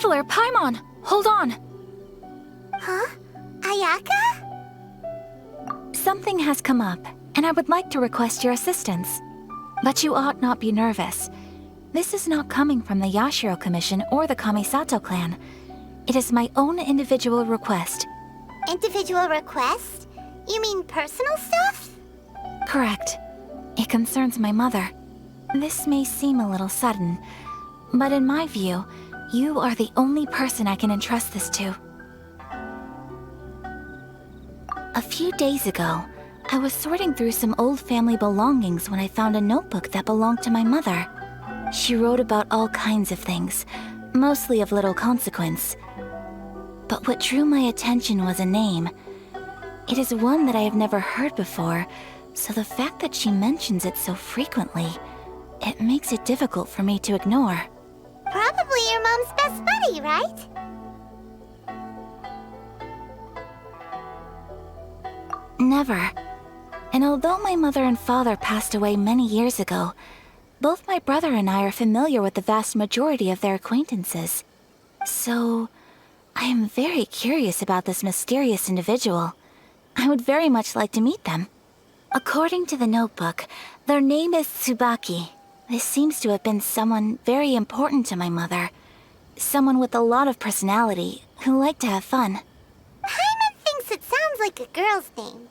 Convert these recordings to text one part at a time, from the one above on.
Traveler, Paimon! Hold on! Huh? Ayaka? Something has come up, and I would like to request your assistance. But you ought not be nervous. This is not coming from the Yashiro Commission or the Kamisato clan. It is my own individual request. Individual request? You mean personal stuff? Correct. It concerns my mother. This may seem a little sudden, but in my view, you are the only person I can entrust this to. A few days ago, I was sorting through some old family belongings when I found a notebook that belonged to my mother. She wrote about all kinds of things, mostly of little consequence. But what drew my attention was a name. It is one that I have never heard before, so the fact that she mentions it so frequently, it makes it difficult for me to ignore. Probably your mom's best buddy, right? Never. And although my mother and father passed away many years ago, both my brother and I are familiar with the vast majority of their acquaintances. So, I am very curious about this mysterious individual. I would very much like to meet them. According to the notebook, their name is Tsubaki. This seems to have been someone very important to my mother. Someone with a lot of personality, who liked to have fun. Paimon thinks it sounds like a girl's name.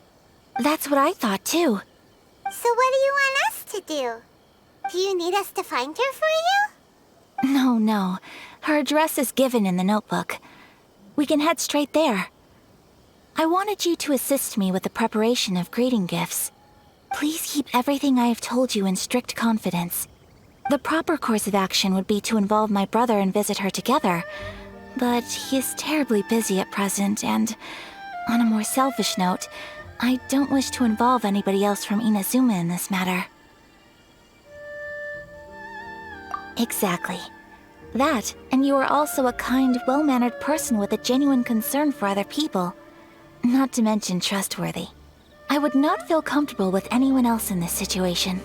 That's what I thought too. So what do you want us to do? Do you need us to find her for you? No. Her address is given in the notebook. We can head straight there. I wanted you to assist me with the preparation of greeting gifts. Please keep everything I have told you in strict confidence. The proper course of action would be to involve my brother and visit her together, but he is terribly busy at present, and on a more selfish note, I don't wish to involve anybody else from Inazuma in this matter. Exactly. That, and you are also a kind, well-mannered person with a genuine concern for other people. Not to mention trustworthy. I would not feel comfortable with anyone else in this situation.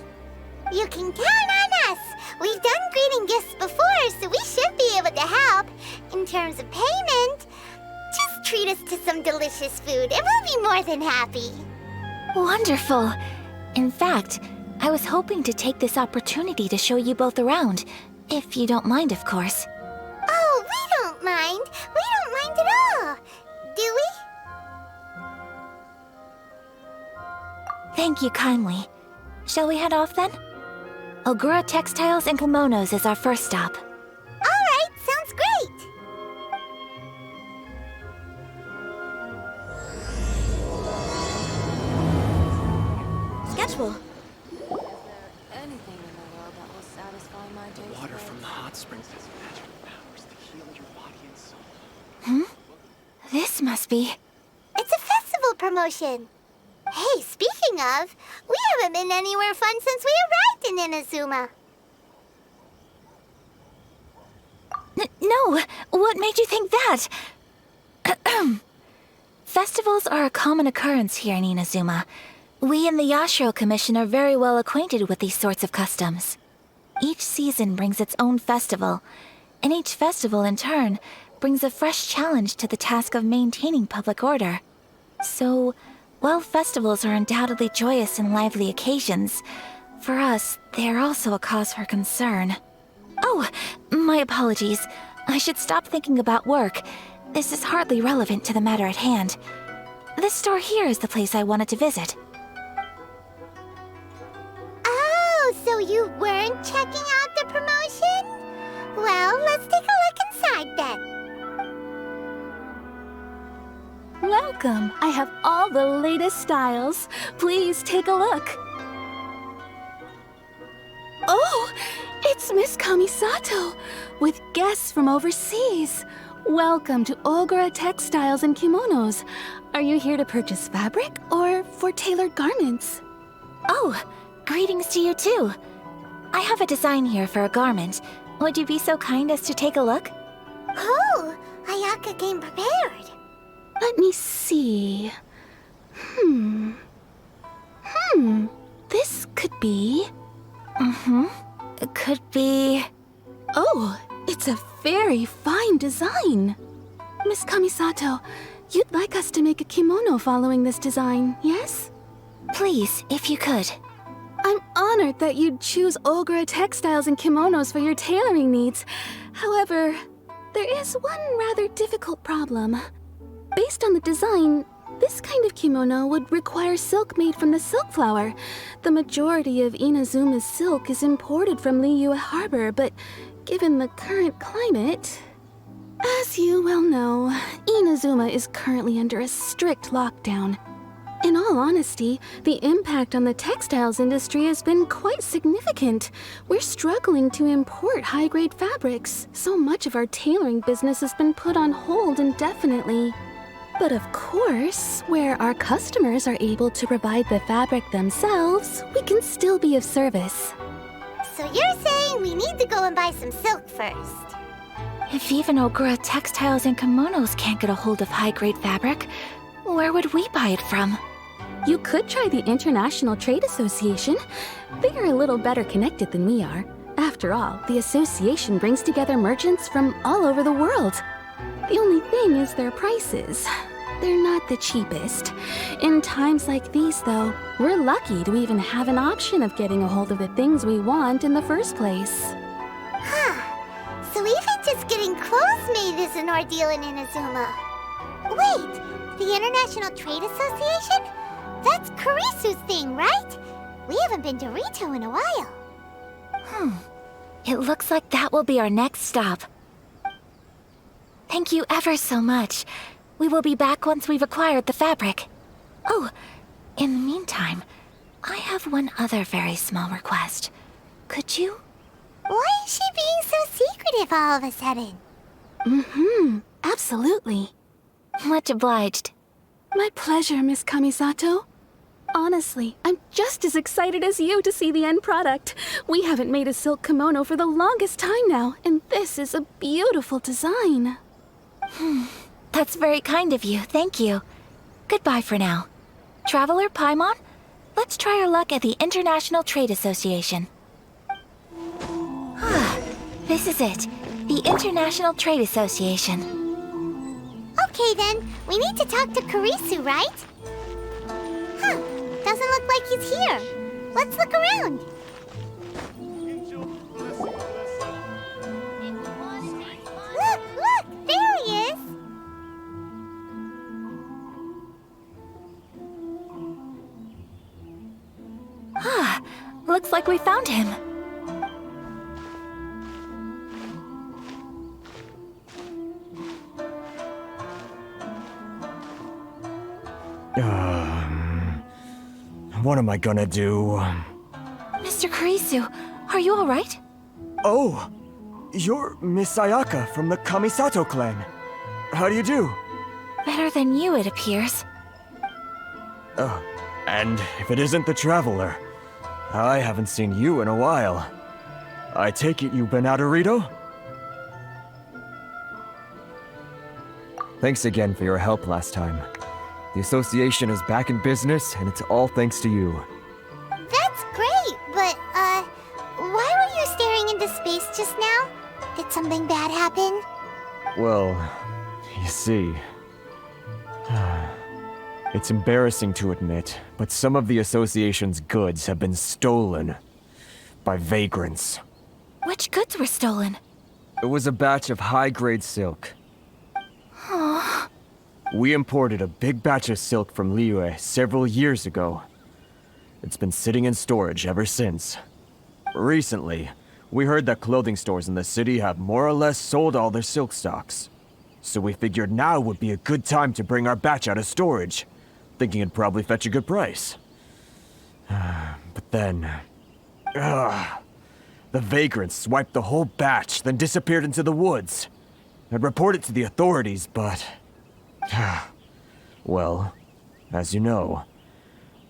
You can count on us! We've done greeting gifts before, so we should be able to help. In terms of payment, just treat us to some delicious food and we'll be more than happy. Wonderful! In fact, I was hoping to take this opportunity to show you both around, if you don't mind, of course. Oh, we don't mind. We don't mind at all. Do we? Thank you kindly. Shall we head off then? Ogura Textiles and Kimonos is our first stop. Alright, sounds great! Schedule. Anything in the world that will satisfy my taste. Water from the hot springs has magical powers to heal your body and soul. This must be... It's a festival promotion. Hey, speaking of, we haven't been anywhere fun since we arrived in Inazuma. No! What made you think that? Festivals are a common occurrence here in Inazuma. We in the Yashiro Commission are very well acquainted with these sorts of customs. Each season brings its own festival, and each festival, in turn, brings a fresh challenge to the task of maintaining public order. So, while festivals are undoubtedly joyous and lively occasions, for us, they are also a cause for concern. Oh, my apologies. I should stop thinking about work. This is hardly relevant to the matter at hand. This store here is the place I wanted to visit. Oh, so you weren't checking out the promotion? Well, let's take a look inside then. Welcome! I have all the latest styles. Please take a look. Oh, it's Miss Kamisato, with guests from overseas. Welcome to Ogura Textiles and Kimonos. Are you here to purchase fabric or for tailored garments? Oh, greetings to you too. I have a design here for a garment. Would you be so kind as to take a look? Oh, Ayaka came prepared. Let me see. This could be... It could be... Oh, It's a very fine design. Miss Kamisato, you'd like us to make a kimono following this design, yes? Please, if you could. I'm honored that you'd choose Ogura textiles and kimonos for your tailoring needs. However, there is one rather difficult problem. Based on the design, this kind of kimono would require silk made from the silk flower. The majority of Inazuma's silk is imported from Liyue Harbor, but given the current climate... As you well know, Inazuma is currently under a strict lockdown. In all honesty, the impact on the textiles industry has been quite significant. We're struggling to import high-grade fabrics. So much of our tailoring business has been put on hold indefinitely. But of course, where our customers are able to provide the fabric themselves, we can still be of service. So you're saying we need to go and buy some silk first? If even Ogura textiles and kimonos can't get a hold of high-grade fabric, where would we buy it from? You could try the International Trade Association. They are a little better connected than we are. After all, the association brings together merchants from all over the world. The only thing is their prices. They're not the cheapest. In times like these, though, we're lucky to even have an option of getting a hold of the things we want in the first place. Huh. So even just getting clothes made is an ordeal in Inazuma. Wait, the International Trade Association? That's Kurisu's thing, right? We haven't been to Rito in a while. It looks like that will be our next stop. Thank you ever so much. We will be back once we've acquired the fabric. Oh, in the meantime, I have one other very small request. Could you? Why is she being so secretive all of a sudden? Absolutely. Much obliged. My pleasure, Miss Kamisato. Honestly, I'm just as excited as you to see the end product. We haven't made a silk kimono for the longest time now, and this is a beautiful design. That's very kind of you, thank you. Goodbye for now. Traveler Paimon, let's try our luck at the International Trade Association. This is it, the International Trade Association. Okay then, we need to talk to Kurisu, right? Huh, doesn't look like he's here. Let's look around. Look, there he is. Looks like we found him. What am I gonna do? Mr. Kurisu, are you alright? Oh, you're Miss Ayaka from the Kamisato clan. How do you do? Better than you, it appears. And if it isn't the Traveler, I haven't seen you in a while. I take it you've been out of Rito? Thanks again for your help last time. The association is back in business, and it's all thanks to you. That's great, but, why were you staring into space just now? Did something bad happen? Well, you see... It's embarrassing to admit, but some of the association's goods have been stolen by vagrants. Which goods were stolen? It was a batch of high-grade silk. We imported a big batch of silk from Liyue several years ago. It's been sitting in storage ever since. Recently, we heard that clothing stores in the city have more or less sold all their silk stocks. So we figured now would be a good time to bring our batch out of storage, thinking it'd probably fetch a good price. But then... the vagrants swiped the whole batch, then disappeared into the woods. I'd reported to the authorities, but... well, as you know,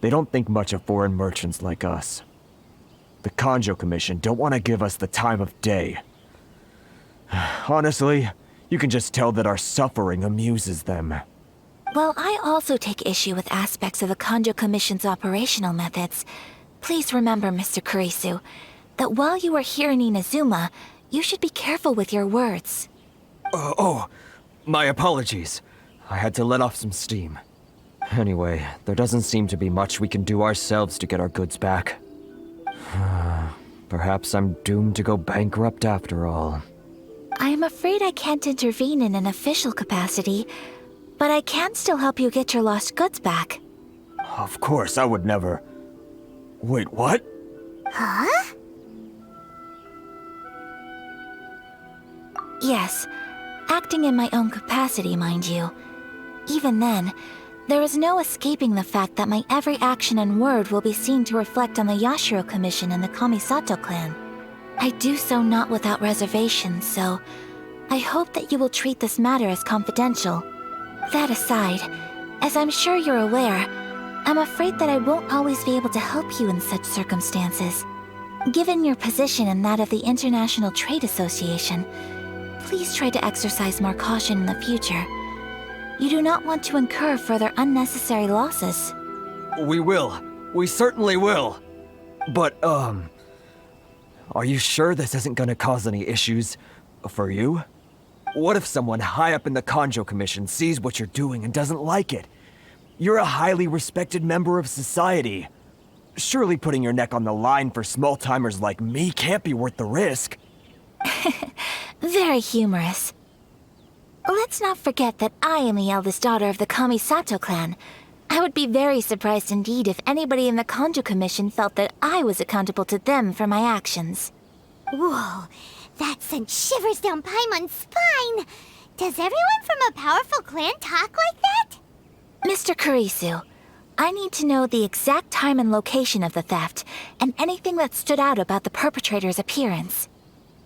they don't think much of foreign merchants like us. The Kanjo Commission don't want to give us the time of day. Honestly, you can just tell that our suffering amuses them. Well, I also take issue with aspects of the Kanjo Commission's operational methods. Please remember, Mr. Kurisu, that while you are here in Inazuma, You should be careful with your words. My apologies. I had to let off some steam. Anyway, there doesn't seem to be much we can do ourselves to get our goods back. Perhaps I'm doomed to go bankrupt after all. I am afraid I can't intervene in an official capacity, but I can still help you get your lost goods back. Of course, I would never... Wait, what? Huh? Yes, acting in my own capacity, mind you. Even then, there is no escaping the fact that my every action and word will be seen to reflect on the Yashiro Commission and the Kamisato clan. I do so not without reservations, so I hope that you will treat this matter as confidential. That aside, as I'm sure you're aware, I'm afraid that I won't always be able to help you in such circumstances. Given your position and that of the International Trade Association, please try to exercise more caution in the future. You do not want to incur further unnecessary losses. We will. We certainly will. But, are you sure this isn't gonna cause any issues for you? What if someone high up in the Kanjo Commission sees what you're doing and doesn't like it? You're a highly respected member of society. Surely putting your neck on the line for small-timers like me can't be worth the risk. Very humorous. Let's not forget that I am the eldest daughter of the Kamisato clan. I would be very surprised indeed if anybody in the Kanjo Commission felt that I was accountable to them for my actions. Whoa, that sent shivers down Paimon's spine. Does everyone from a powerful clan talk like that? Mr. Kurisu, I need to know the exact time and location of the theft, and anything that stood out about the perpetrator's appearance.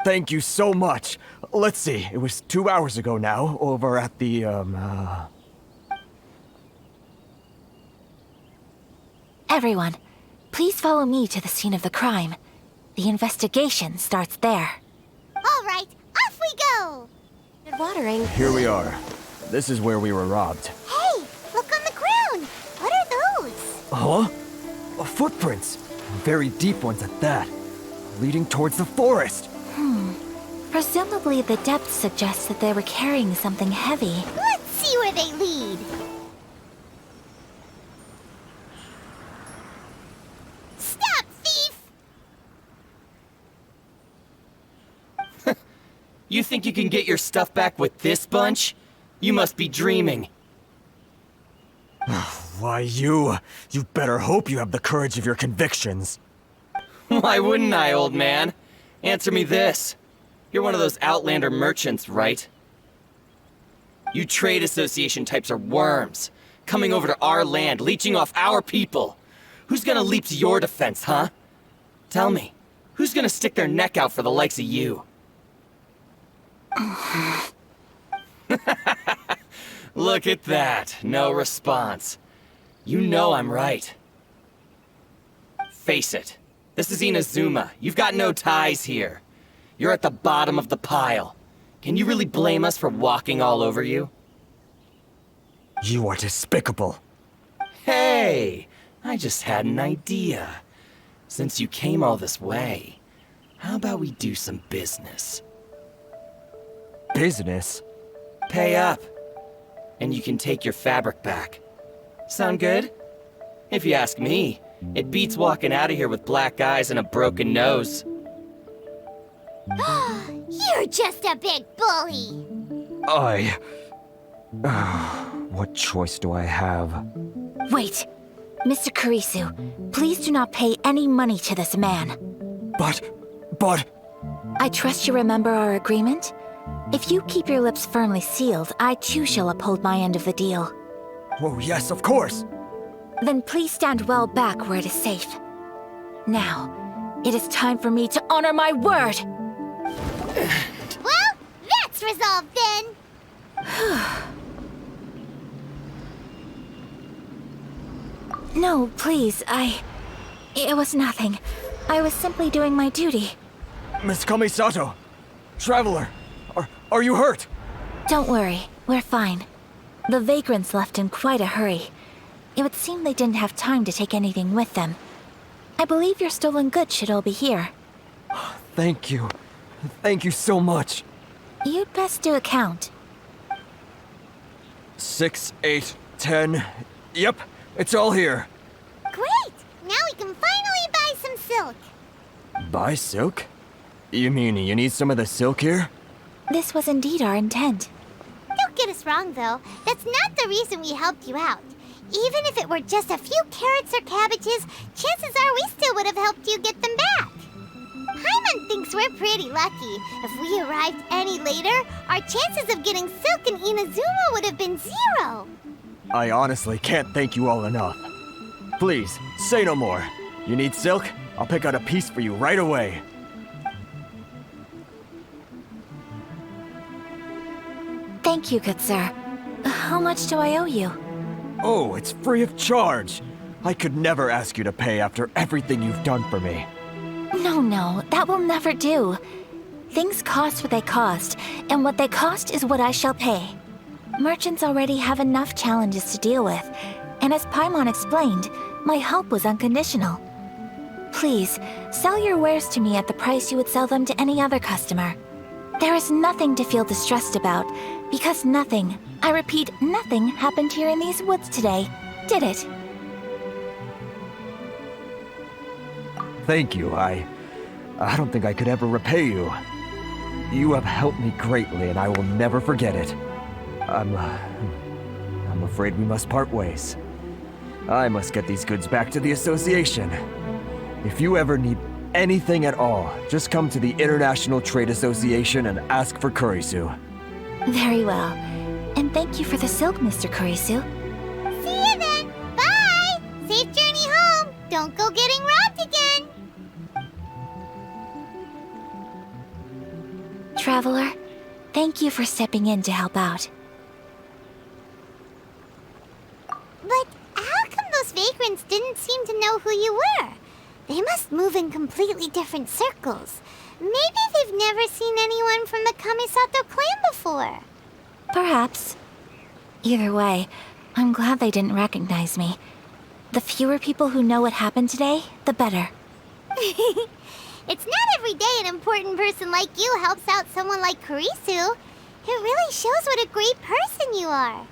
Thank you so much. Let's see, it was 2 hours ago now, over at the, Everyone, please follow me to the scene of the crime. The investigation starts there. All right, off we go! Watering. Here we are. This is where we were robbed. Hey, look on the ground! What are those? Huh? Footprints. Very deep ones at that. Leading towards the forest. Presumably the depth suggests that they were carrying something heavy. Let's see where they lead. Stop, thief! You think you can get your stuff back with this bunch? You must be dreaming. Why, you better hope you have the courage of your convictions. Why wouldn't I, old man? Answer me this. You're one of those Outlander merchants, right? You trade association types are worms, coming over to our land, leeching off our people. Who's gonna leap to your defense, huh? Tell me, who's gonna stick their neck out for the likes of you? Look at that, no response. You know I'm right. Face it, this is Inazuma. You've got no ties here. You're at the bottom of the pile. Can you really blame us for walking all over you? You are despicable. Hey, I just had an idea. Since you came all this way, how about we do some business? Business? Pay up, and you can take your fabric back. Sound good? If you ask me, it beats walking out of here with black eyes and a broken nose. You're just a big bully! What choice do I have? Wait! Mr. Kurisu, please do not pay any money to this man. But... I trust you remember our agreement? If you keep your lips firmly sealed, I too shall uphold my end of the deal. Oh, yes, of course. Then please stand well back where it is safe. Now, it is time for me to honor my word! Well, that's resolved then! No, please, It was nothing. I was simply doing my duty. Miss Kamisato! Traveler! Are you hurt? Don't worry, we're fine. The vagrants left in quite a hurry. It would seem they didn't have time to take anything with them. I believe your stolen goods should all be here. Thank you. Thank you so much. You'd best do a count. 6, 8, 10. Yep, it's all here. Great! Now we can finally buy some silk. Buy silk? You mean you need some of the silk here? This was indeed our intent. Don't get us wrong, though. That's not the reason we helped you out. Even if it were just a few carrots or cabbages, chances are we still would have helped you get them back. Paimon thinks we're pretty lucky. If we arrived any later, our chances of getting silk in Inazuma would have been 0. I honestly can't thank you all enough. Please, say no more. You need silk? I'll pick out a piece for you right away. Thank you, good sir. How much do I owe you? Oh, it's free of charge. I could never ask you to pay after everything you've done for me. No, that will never do. Things cost what they cost, and what they cost is what I shall pay. Merchants already have enough challenges to deal with, and as Paimon explained, my help was unconditional. Please, sell your wares to me at the price you would sell them to any other customer. There is nothing to feel distressed about, because nothing, I repeat, nothing happened here in these woods today, did it? Thank you. I don't think I could ever repay you. You have helped me greatly, and I will never forget it. I'm afraid we must part ways. I must get these goods back to the association. If you ever need anything at all, just come to the International Trade Association and ask for Kurisu. Very well. And thank you for the silk, Mr. Kurisu. See you then! Bye! Safe journey home! Don't go getting robbed again! Traveler, thank you for stepping in to help out. But how come those vagrants didn't seem to know who you were? They must move in completely different circles. Maybe they've never seen anyone from the Kamisato clan before. Perhaps. Either way, I'm glad they didn't recognize me. The fewer people who know what happened today, the better. It's not every day an important person like you helps out someone like Kurisu. It really shows what a great person you are.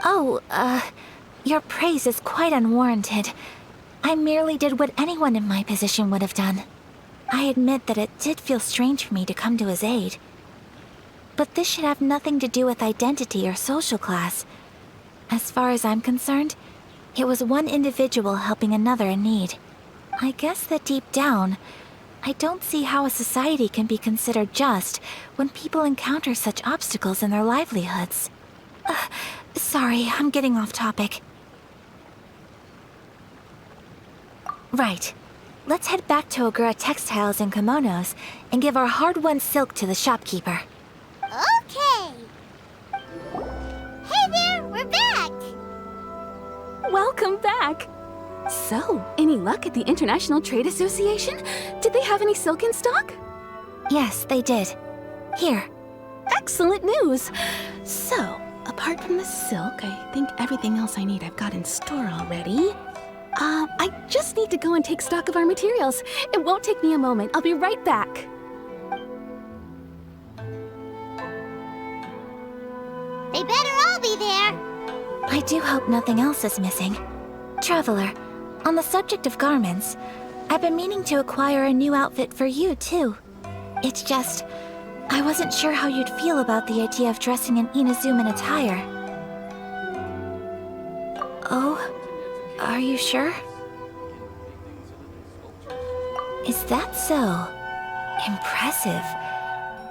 Oh, your praise is quite unwarranted. I merely did what anyone in my position would have done. I admit that it did feel strange for me to come to his aid. But this should have nothing to do with identity or social class. As far as I'm concerned, it was one individual helping another in need. I guess that deep down, I don't see how a society can be considered just when people encounter such obstacles in their livelihoods. Sorry, I'm getting off topic. Right. Let's head back to Ogura Textiles and Kimonos and give our hard-won silk to the shopkeeper. Okay. Hey there, we're back. Welcome back! So, any luck at the International Trade Association? Did they have any silk in stock? Yes, they did. Here. Excellent news! So, apart from the silk, I think everything else I need I've got in store already. I just need to go and take stock of our materials. It won't take me a moment. I'll be right back. They better all be there. I do hope nothing else is missing. Traveler, on the subject of garments, I've been meaning to acquire a new outfit for you, too. It's just, I wasn't sure how you'd feel about the idea of dressing in Inazuman attire. Oh, are you sure? Is that so? Impressive.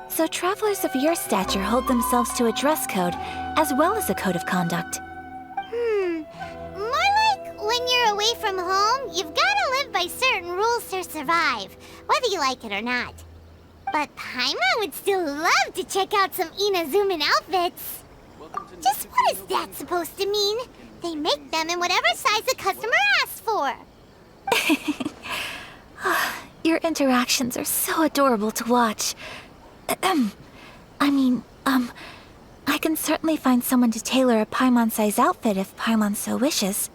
So travelers of your stature hold themselves to a dress code, as well as a code of conduct. More like when you're away from home, you've gotta live by certain rules to survive, whether you like it or not. But Paimon would still love to check out some Inazuman outfits. Just what is that supposed to mean? They make them in whatever size the customer asks for. Your interactions are so adorable to watch. I can certainly find someone to tailor a Paimon-size outfit if Paimon so wishes.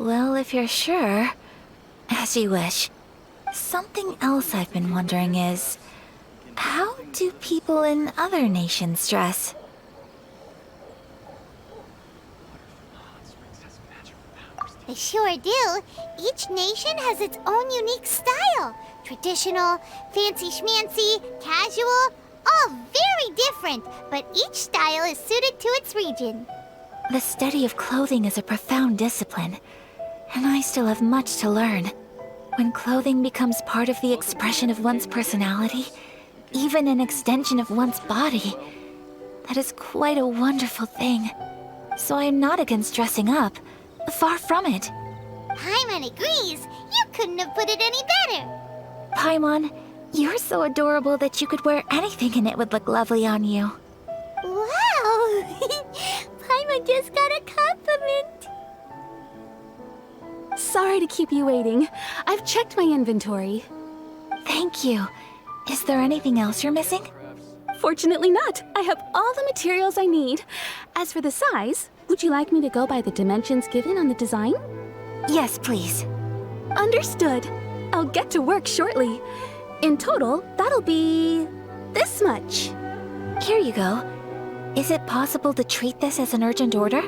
Well, if you're sure, as you wish. Something else I've been wondering is, how do people in other nations dress? They sure do. Each nation has its own unique style. Traditional, fancy schmancy, casual, all very different, but each style is suited to its region. The study of clothing is a profound discipline, and I still have much to learn. When clothing becomes part of the expression of one's personality, even an extension of one's body, that is quite a wonderful thing. So I am not against dressing up. Far from it. Paimon agrees. You couldn't have put it any better. Paimon, you're so adorable that you could wear anything and it would look lovely on you. Wow! Paimon just got a compliment. Sorry to keep you waiting. I've checked my inventory. Thank you. Is there anything else you're missing? Fortunately not. I have all the materials I need. As for the size, would you like me to go by the dimensions given on the design? Yes, please. Understood. I'll get to work shortly. In total, that'll be this much. Here you go. Is it possible to treat this as an urgent order?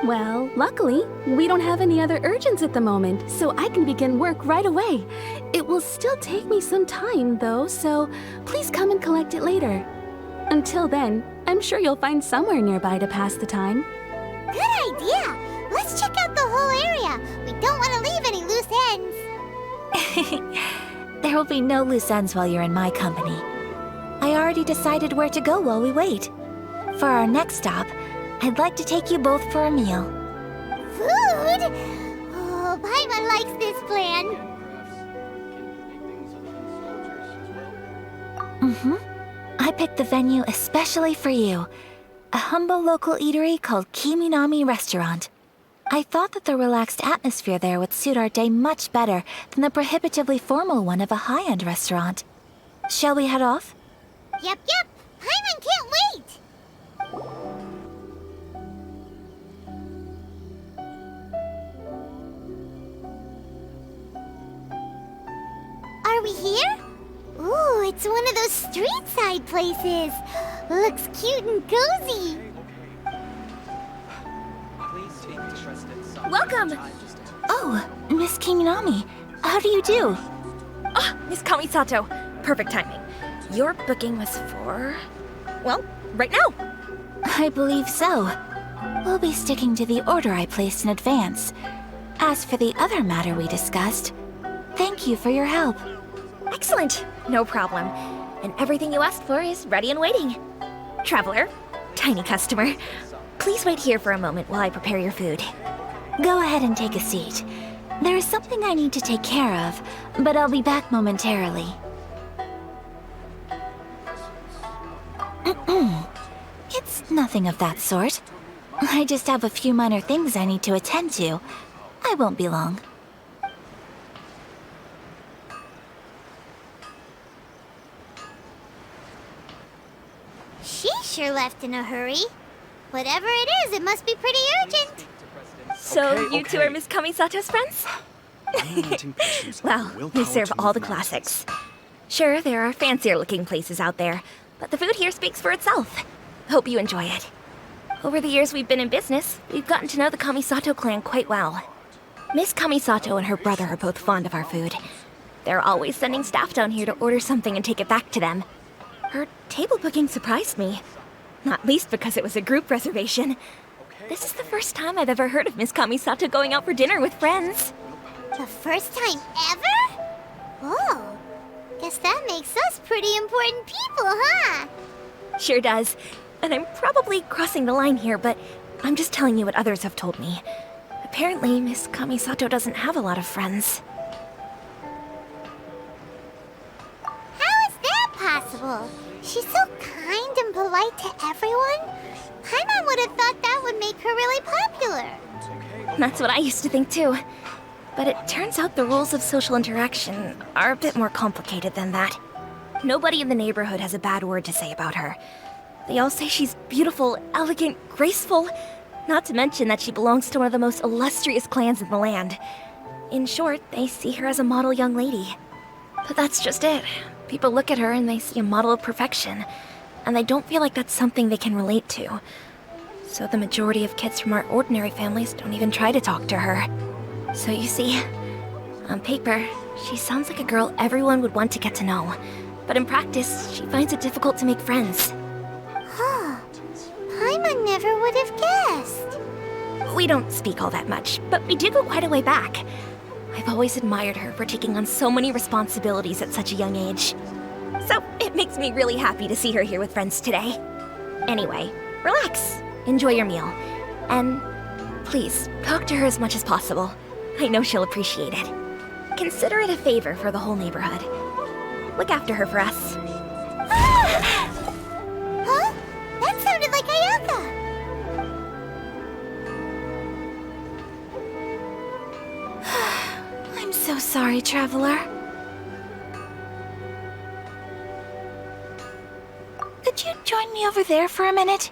Well, luckily, we don't have any other urgents at the moment, so I can begin work right away. It will still take me some time, though, so please come and collect it later. Until then, I'm sure you'll find somewhere nearby to pass the time. Good idea. Let's check out the whole area. We don't want to leave any loose ends. There will be no loose ends while you're in my company. I already decided where to go while we wait. For our next stop, I'd like to take you both for a meal. Food? Oh, Paimon likes this plan. I picked the venue especially for you. A humble local eatery called Kiminami Restaurant. I thought that the relaxed atmosphere there would suit our day much better than the prohibitively formal one of a high-end restaurant. Shall we head off? Yep. Paimon can't wait. Are we here? Ooh, it's one of those street-side places. Looks cute and cozy. Welcome! Oh, Miss Kiminami, how do you do? Ah, Miss Kamisato. Perfect timing. Your booking was for... well, right now. I believe so. We'll be sticking to the order I placed in advance. As for the other matter we discussed, thank you for your help. Excellent. No problem. And everything you asked for is ready and waiting. Traveler, tiny customer, please wait here for a moment while I prepare your food. Go ahead and take a seat. There is something I need to take care of, but I'll be back momentarily. It's nothing of that sort. I just have a few minor things I need to attend to. I won't be long. She sure left in a hurry. Whatever it is, it must be pretty urgent. So you two are Miss Kamisato's friends? Well, we serve all the classics. Sure, there are fancier-looking places out there, but the food here speaks for itself. Hope you enjoy it. Over the years we've been in business, we've gotten to know the Kamisato clan quite well. Miss Kamisato and her brother are both fond of our food. They're always sending staff down here to order something and take it back to them. Her table booking surprised me, not least because it was a group reservation. This is the first time I've ever heard of Miss Kamisato going out for dinner with friends. The first time ever? Oh, guess that makes us pretty important people, huh? Sure does. And I'm probably crossing the line here, but I'm just telling you what others have told me. Apparently, Miss Kamisato doesn't have a lot of friends. How is that possible? She's so kind and polite to everyone. Paimon would have thought that would make her really popular. That's what I used to think too. But it turns out the rules of social interaction are a bit more complicated than that. Nobody in the neighborhood has a bad word to say about her. They all say she's beautiful, elegant, graceful, Not to mention that she belongs to one of the most illustrious clans in the land. In short, they see her as a model young lady. But that's just it. People look at her and they see a model of perfection, and they don't feel like that's something they can relate to. So the majority of kids from our ordinary families don't even try to talk to her. So you see, on paper, she sounds like a girl everyone would want to get to know. But in practice, she finds it difficult to make friends. Huh. Paimon never would have guessed. We don't speak all that much, but we do go quite a way back. I've always admired her for taking on so many responsibilities at such a young age. So it makes me really happy to see her here with friends today. Anyway, relax, enjoy your meal, and please, talk to her as much as possible. I know she'll appreciate it. Consider it a favor for the whole neighborhood. Look after her for us. Huh? That sounded like Ayaka. I'm so sorry, traveler. Could you join me over there for a minute?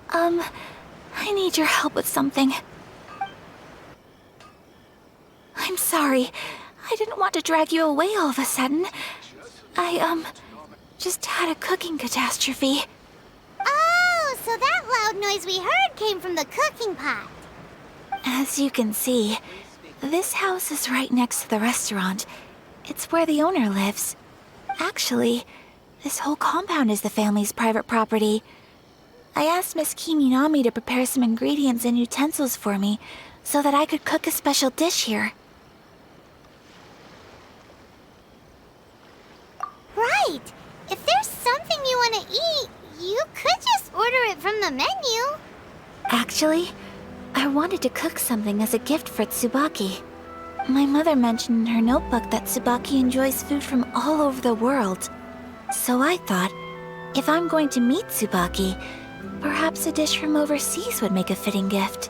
I need your help with something. I'm sorry. I didn't want to drag you away all of a sudden. I, just had a cooking catastrophe. Oh, so that loud noise we heard came from the cooking pot. As you can see, this house is right next to the restaurant. It's where the owner lives. Actually, this whole compound is the family's private property. I asked Miss Kiminami to prepare some ingredients and utensils for me so that I could cook a special dish here. Right. If there's something you want to eat, you could just order it from the menu. Actually, I wanted to cook something as a gift for Tsubaki. My mother mentioned in her notebook that Tsubaki enjoys food from all over the world. So I thought, if I'm going to meet Tsubaki, perhaps a dish from overseas would make a fitting gift.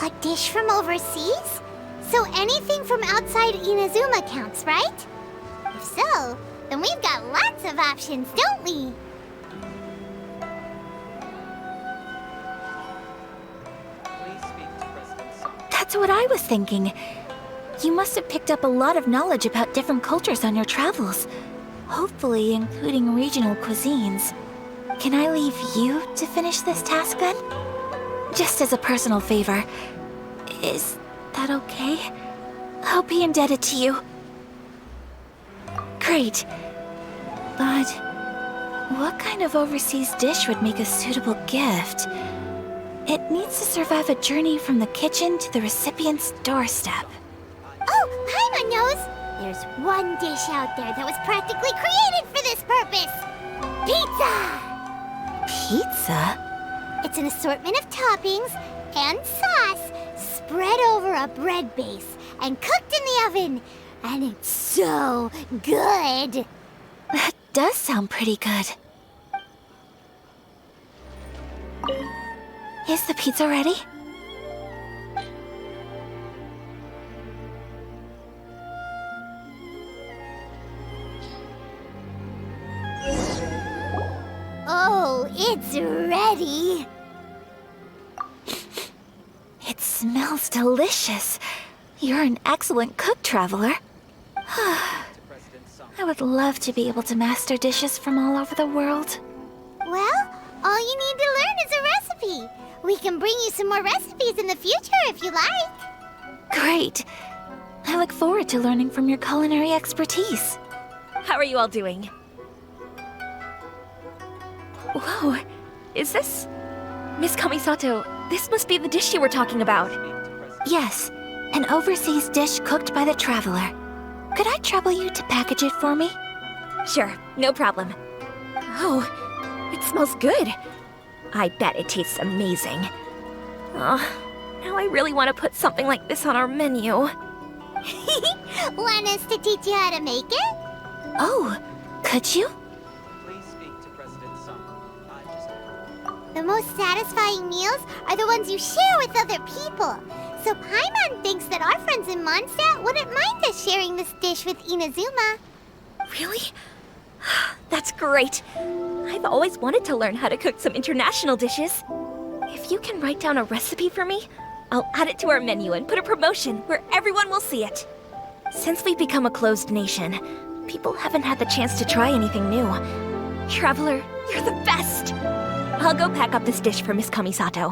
A dish from overseas? So anything from outside Inazuma counts, right? If so, then we've got lots of options, don't we? That's what I was thinking. You must have picked up a lot of knowledge about different cultures on your travels, hopefully including regional cuisines. Can I leave you to finish this task then? Just as a personal favor. Is that okay? I'll be indebted to you. Great. But what kind of overseas dish would make a suitable gift? It needs to survive a journey from the kitchen to the recipient's doorstep. Oh, Paimon knows! There's one dish out there that was practically created for this purpose! Pizza! Pizza? It's an assortment of toppings and sauce spread over a bread base and cooked in the oven. And it's so good! That does sound pretty good. Is the pizza ready? Oh, it's ready! It smells delicious. You're an excellent cook, traveler. I would love to be able to master dishes from all over the world. Well, all you need to learn is a recipe. We can bring you some more recipes in the future if you like. Great. I look forward to learning from your culinary expertise. How are you all doing? Whoa, is this... Miss Kamisato, this must be the dish you were talking about. Yes, an overseas dish cooked by the traveler. Could I trouble you to package it for me? Sure, no problem. Oh, it smells good. I bet it tastes amazing. Oh, now I really want to put something like this on our menu. Want us to teach you how to make it? Oh, could you? Please speak to President Sun. The most satisfying meals are the ones you share with other people. So Paimon thinks that our friends in Mondstadt wouldn't mind us sharing this dish with Inazuma. Really? That's great. I've always wanted to learn how to cook some international dishes. If If you can write down a recipe for me, I'll add it to our menu and put a promotion where everyone will see it. Since we've become a closed nation, people haven't had the chance to try anything new. Traveler, you're the best! I'll go pack up this dish for Miss Kamisato.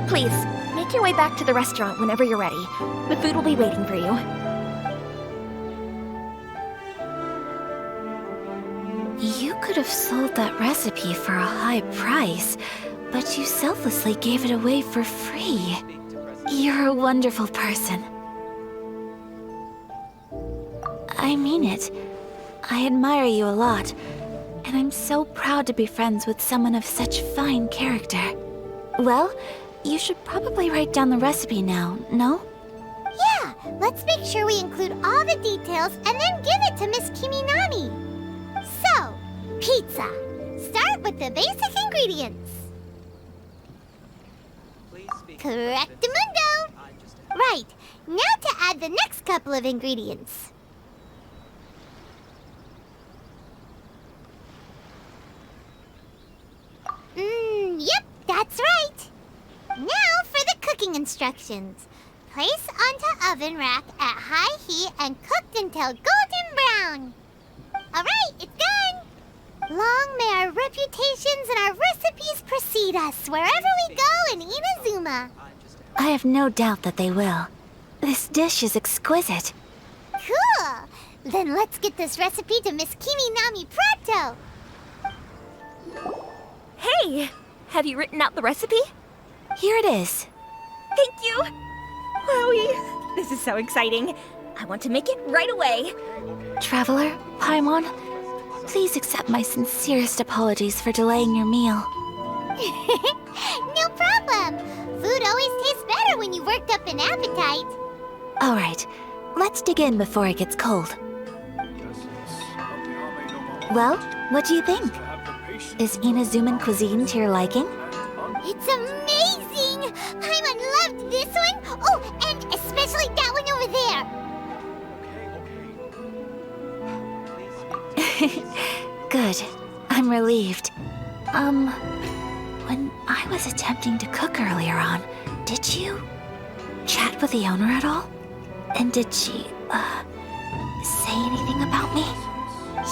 Please, make your way back to the restaurant whenever you're ready. The food will be waiting for you. You could have sold that recipe for a high price, but you selflessly gave it away for free. You're a wonderful person. I mean it. I admire you a lot, and I'm so proud to be friends with someone of such fine character. Well, you should probably write down the recipe now, no? Yeah, let's make sure we include all the details and then give it to Miss Kiminami. So, pizza. Start with the basic ingredients. Correctamundo! Right, now to add the next couple of ingredients. Yep, that's right. Now for the cooking instructions. Place onto oven rack at high heat and cooked until golden brown. Alright, it's done! Long may our reputations and our recipes precede us wherever we go in Inazuma. I have no doubt that they will. This dish is exquisite. Cool! Then let's get this recipe to Miss Kiminami pronto! Hey! Have you written out the recipe? Here it is. Thank you! Wowie! This is so exciting. I want to make it right away. Traveler, Paimon, please accept my sincerest apologies for delaying your meal. No problem! Food always tastes better when you've worked up an appetite. All right, let's dig in before it gets cold. Well, what do you think? Is Inazuman cuisine to your liking? It's amazing! Paimon loved this one! Oh, and especially that one over there! Good. I'm relieved. When I was attempting to cook earlier on, did you chat with the owner at all? And did she, say anything about me?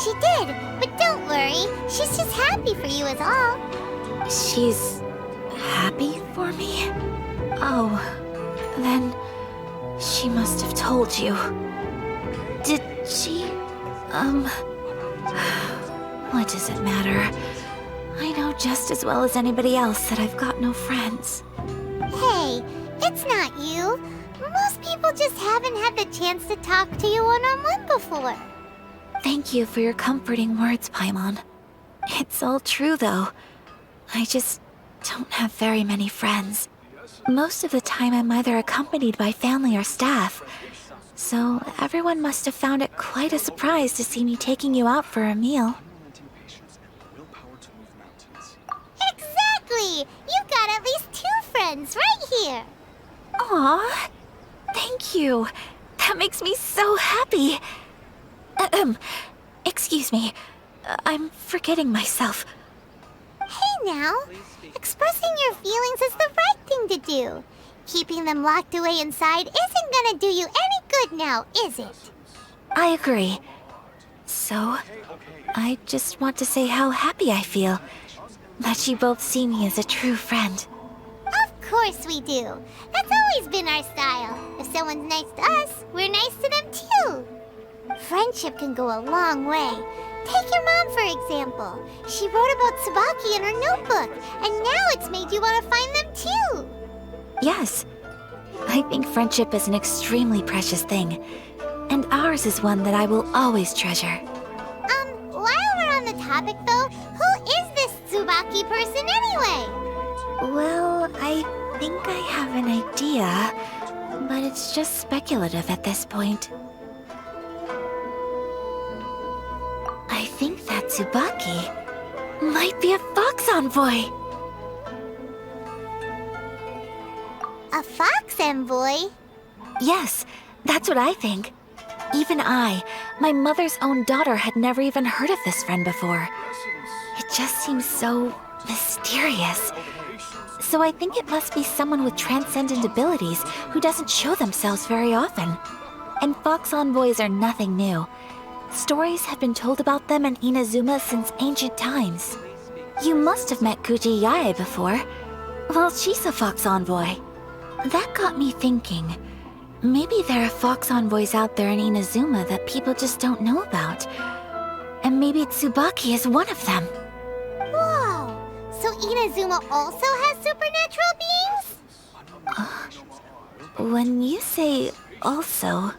She did, but don't worry. She's just happy for you is all. She's happy for me? Oh, then she must have told you. Did she, what does it matter? I know just as well as anybody else that I've got no friends. Hey, it's not you. Most people just haven't had the chance to talk to you one-on-one before. Thank you for your comforting words, Paimon. It's all true, though. I just don't have very many friends. Most of the time I'm either accompanied by family or staff. So everyone must have found it quite a surprise to see me taking you out for a meal. Exactly! You've got at least 2 friends right here. Aw, thank you. That makes me so happy. Excuse me. I'm forgetting myself. Hey now, expressing your feelings is the right thing to do. Keeping them locked away inside isn't gonna do you any good now, is it? I agree. So, I just want to say how happy I feel that you both see me as a true friend. Of course we do. That's always been our style. If someone's nice to us, we're nice to them too. Friendship can go a long way. Take your mom, for example. She wrote about Tsubaki in her notebook, and now it's made you want to find them too. Yes. I think friendship is an extremely precious thing, and ours is one that I will always treasure. While we're on the topic though, who is this Tsubaki person anyway? Well, I think I have an idea, but it's just speculative at this point. I think that Tsubaki might be a fox envoy. A fox envoy? Yes, that's what I think. Even I, my mother's own daughter, had never even heard of this friend before. It just seems so mysterious. So I think it must be someone with transcendent abilities who doesn't show themselves very often. And fox envoys are nothing new. Stories have been told about them in Inazuma since ancient times. You must have met Kuji Yae before. Well, she's a fox envoy. That got me thinking. Maybe there are fox envoys out there in Inazuma that people just don't know about. And maybe Tsubaki is one of them. Whoa! So Inazuma also has supernatural beings? When you say also...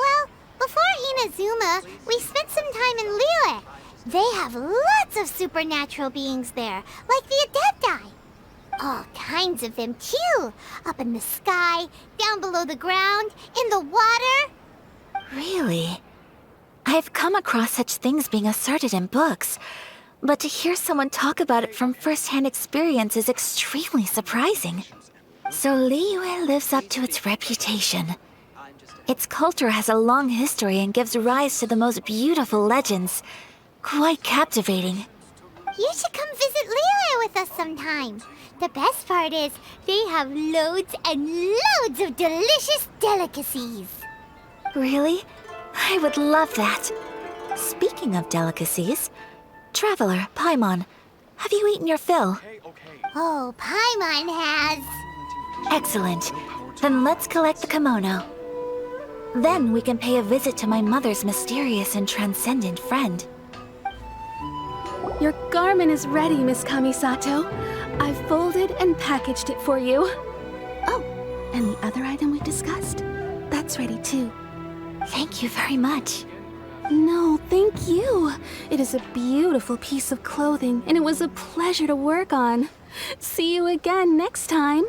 Well, before Inazuma, we spent some time in Liyue. They have lots of supernatural beings there, like the Adepti. All kinds of them, too. Up in the sky, down below the ground, in the water. Really? I've come across such things being asserted in books, but to hear someone talk about it from first-hand experience is extremely surprising. So Liyue lives up to its reputation. Its culture has a long history and gives rise to the most beautiful legends. Quite captivating. You should come visit Liyue with us sometime. The best part is, they have loads and loads of delicious delicacies. Really? I would love that. Speaking of delicacies, Traveler, Paimon, have you eaten your fill? Oh, Paimon has. Excellent. Then let's collect the kimono. Then we can pay a visit to my mother's mysterious and transcendent friend. Your garment is ready, Miss Kamisato. I've folded and packaged it for you. Oh, and the other item we discussed? That's ready too. Thank you very much. No, thank you. It is a beautiful piece of clothing, and it was a pleasure to work on. See you again next time.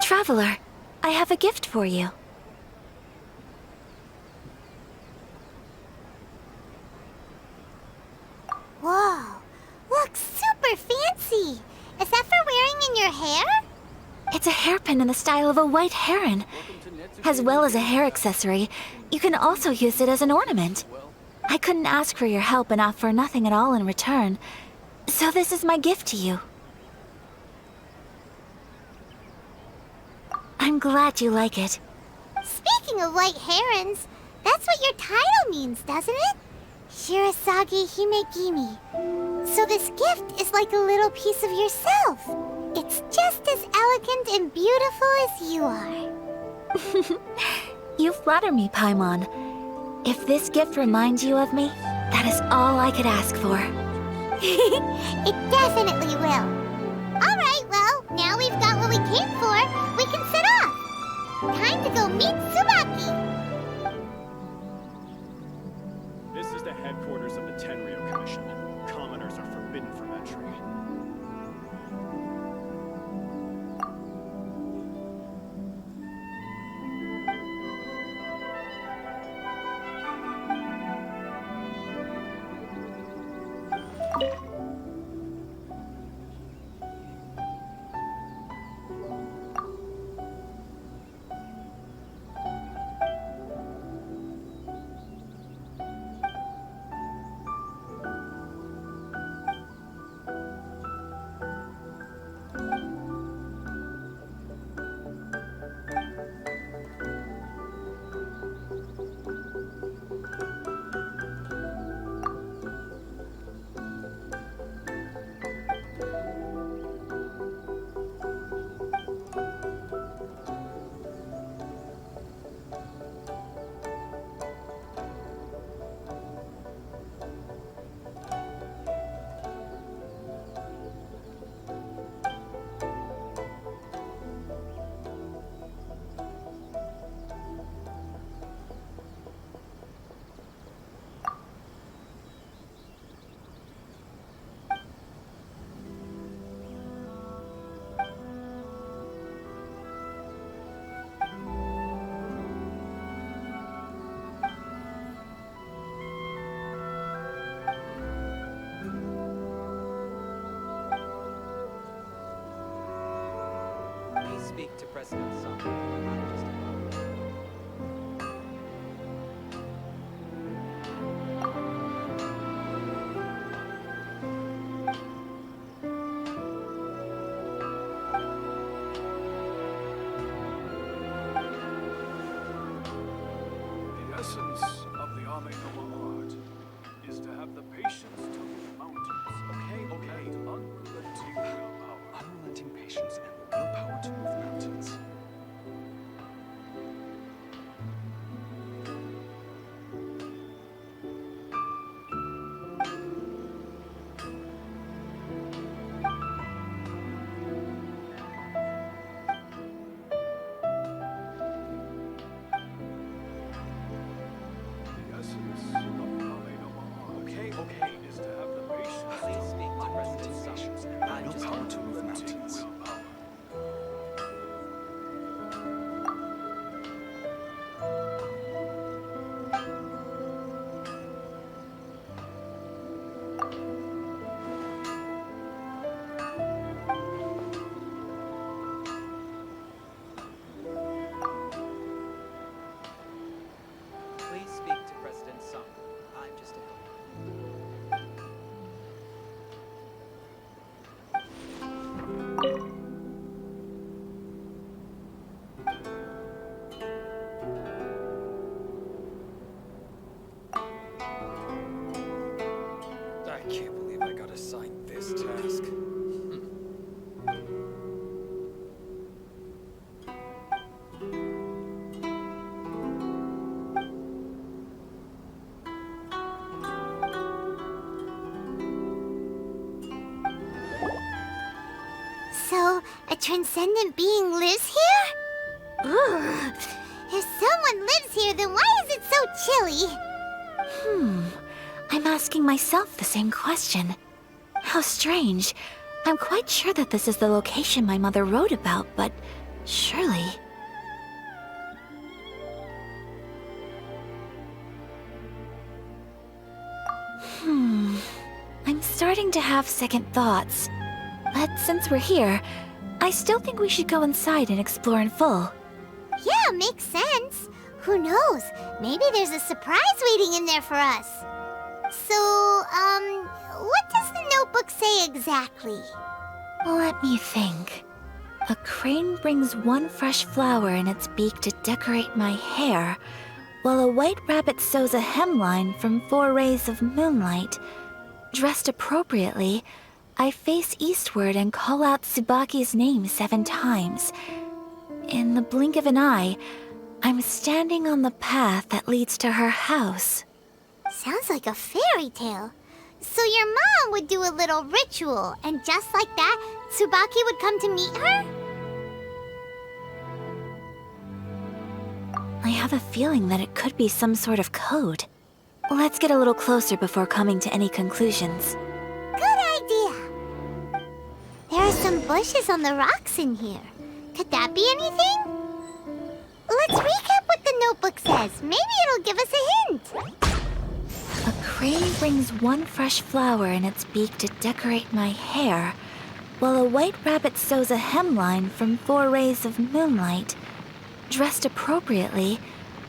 Traveler, I have a gift for you. Whoa, looks super fancy. Is that for wearing in your hair? It's a hairpin in the style of a white heron. As well as a hair accessory, you can also use it as an ornament. I couldn't ask for your help and offer nothing at all in return. So this is my gift to you. I'm glad you like it. Speaking of white herons, that's what your title means, doesn't it? Shirasagi Himegimi. So this gift is like a little piece of yourself. It's just as elegant and beautiful as you are. You flatter me, Paimon. If this gift reminds you of me, that is all I could ask for. It definitely will. All right, well, now we've got what we came for. We can set off. Time to go meet Tsubaki. This is the headquarters of the Tenryou Commission. Commoners are forbidden from entry. Speak to President Song. stations and willpower to move mountains. Okay, is to have the patience. Please speak to President Stations Sung. and I'm just willpower to move mountains. Please speak to President Sung. I'm just a helper. I can't believe I got assigned this task. So, a transcendent being lives here? Ugh. If someone lives here, then why is it so chilly? I'm asking myself the same question. How strange. I'm quite sure that this is the location my mother wrote about, but surely... I'm starting to have second thoughts. But since we're here, I still think we should go inside and explore in full. Yeah, makes sense. Who knows? Maybe there's a surprise waiting in there for us. So, what does the notebook say exactly? Let me think. A crane brings one fresh flower in its beak to decorate my hair, while a white rabbit sews a hemline from 4 rays of moonlight. Dressed appropriately, I face eastward and call out Tsubaki's name 7 times. In the blink of an eye, I'm standing on the path that leads to her house. Sounds like a fairy tale. So your mom would do a little ritual, and just like that, Tsubaki would come to meet her? I have a feeling that it could be some sort of code. Let's get a little closer before coming to any conclusions. Good idea. There are some bushes on the rocks in here. Could that be anything? Let's recap what the notebook says. Maybe it'll give us a hint. A crane brings one fresh flower in its beak to decorate my hair, while a white rabbit sews a hemline from 4 rays of moonlight. Dressed appropriately,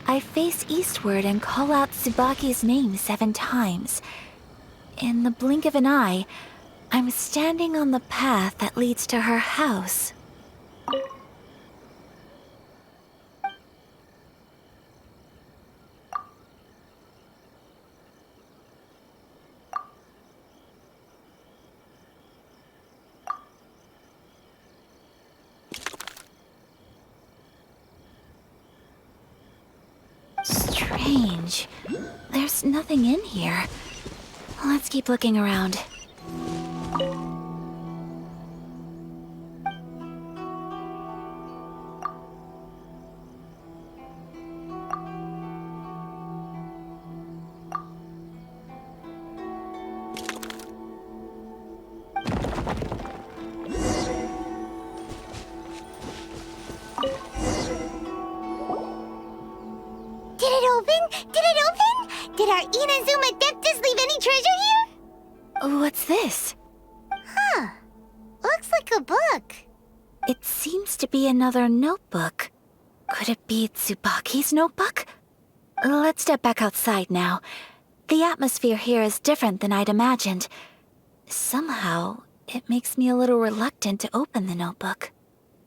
I face eastward and call out Tsubaki's name 7 times. In the blink of an eye, I'm standing on the path that leads to her house. Strange. There's nothing in here. Let's keep looking around. Did it open? Did it open? Did our Inazuma Deptus leave any treasure here? What's this? Huh. Looks like a book. It seems to be another notebook. Could it be Tsubaki's notebook? Let's step back outside now. The atmosphere here is different than I'd imagined. Somehow, it makes me a little reluctant to open the notebook.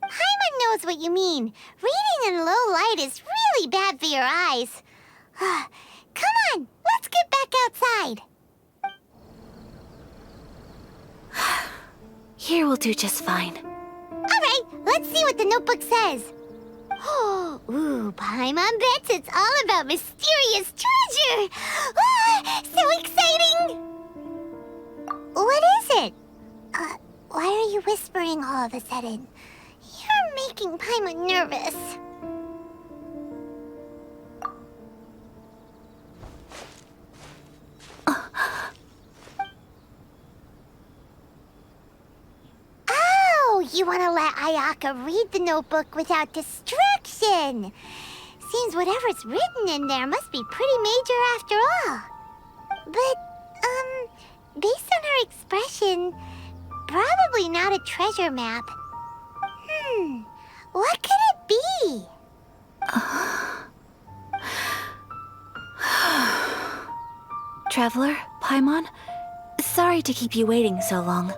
Paimon knows what you mean. Reading in low light is really bad for your eyes. Come on, let's get back outside. Here will do just fine. Alright, let's see what the notebook says. Ooh, Paimon bets it's all about mysterious treasure! Ah, so exciting! What is it? Why are you whispering all of a sudden? You're making Paimon nervous. Oh, you want to let Ayaka read the notebook without distraction. Seems whatever's written in there must be pretty major after all. But, based on her expression, probably not a treasure map. What could it be? Traveler, Paimon, sorry to keep you waiting so long.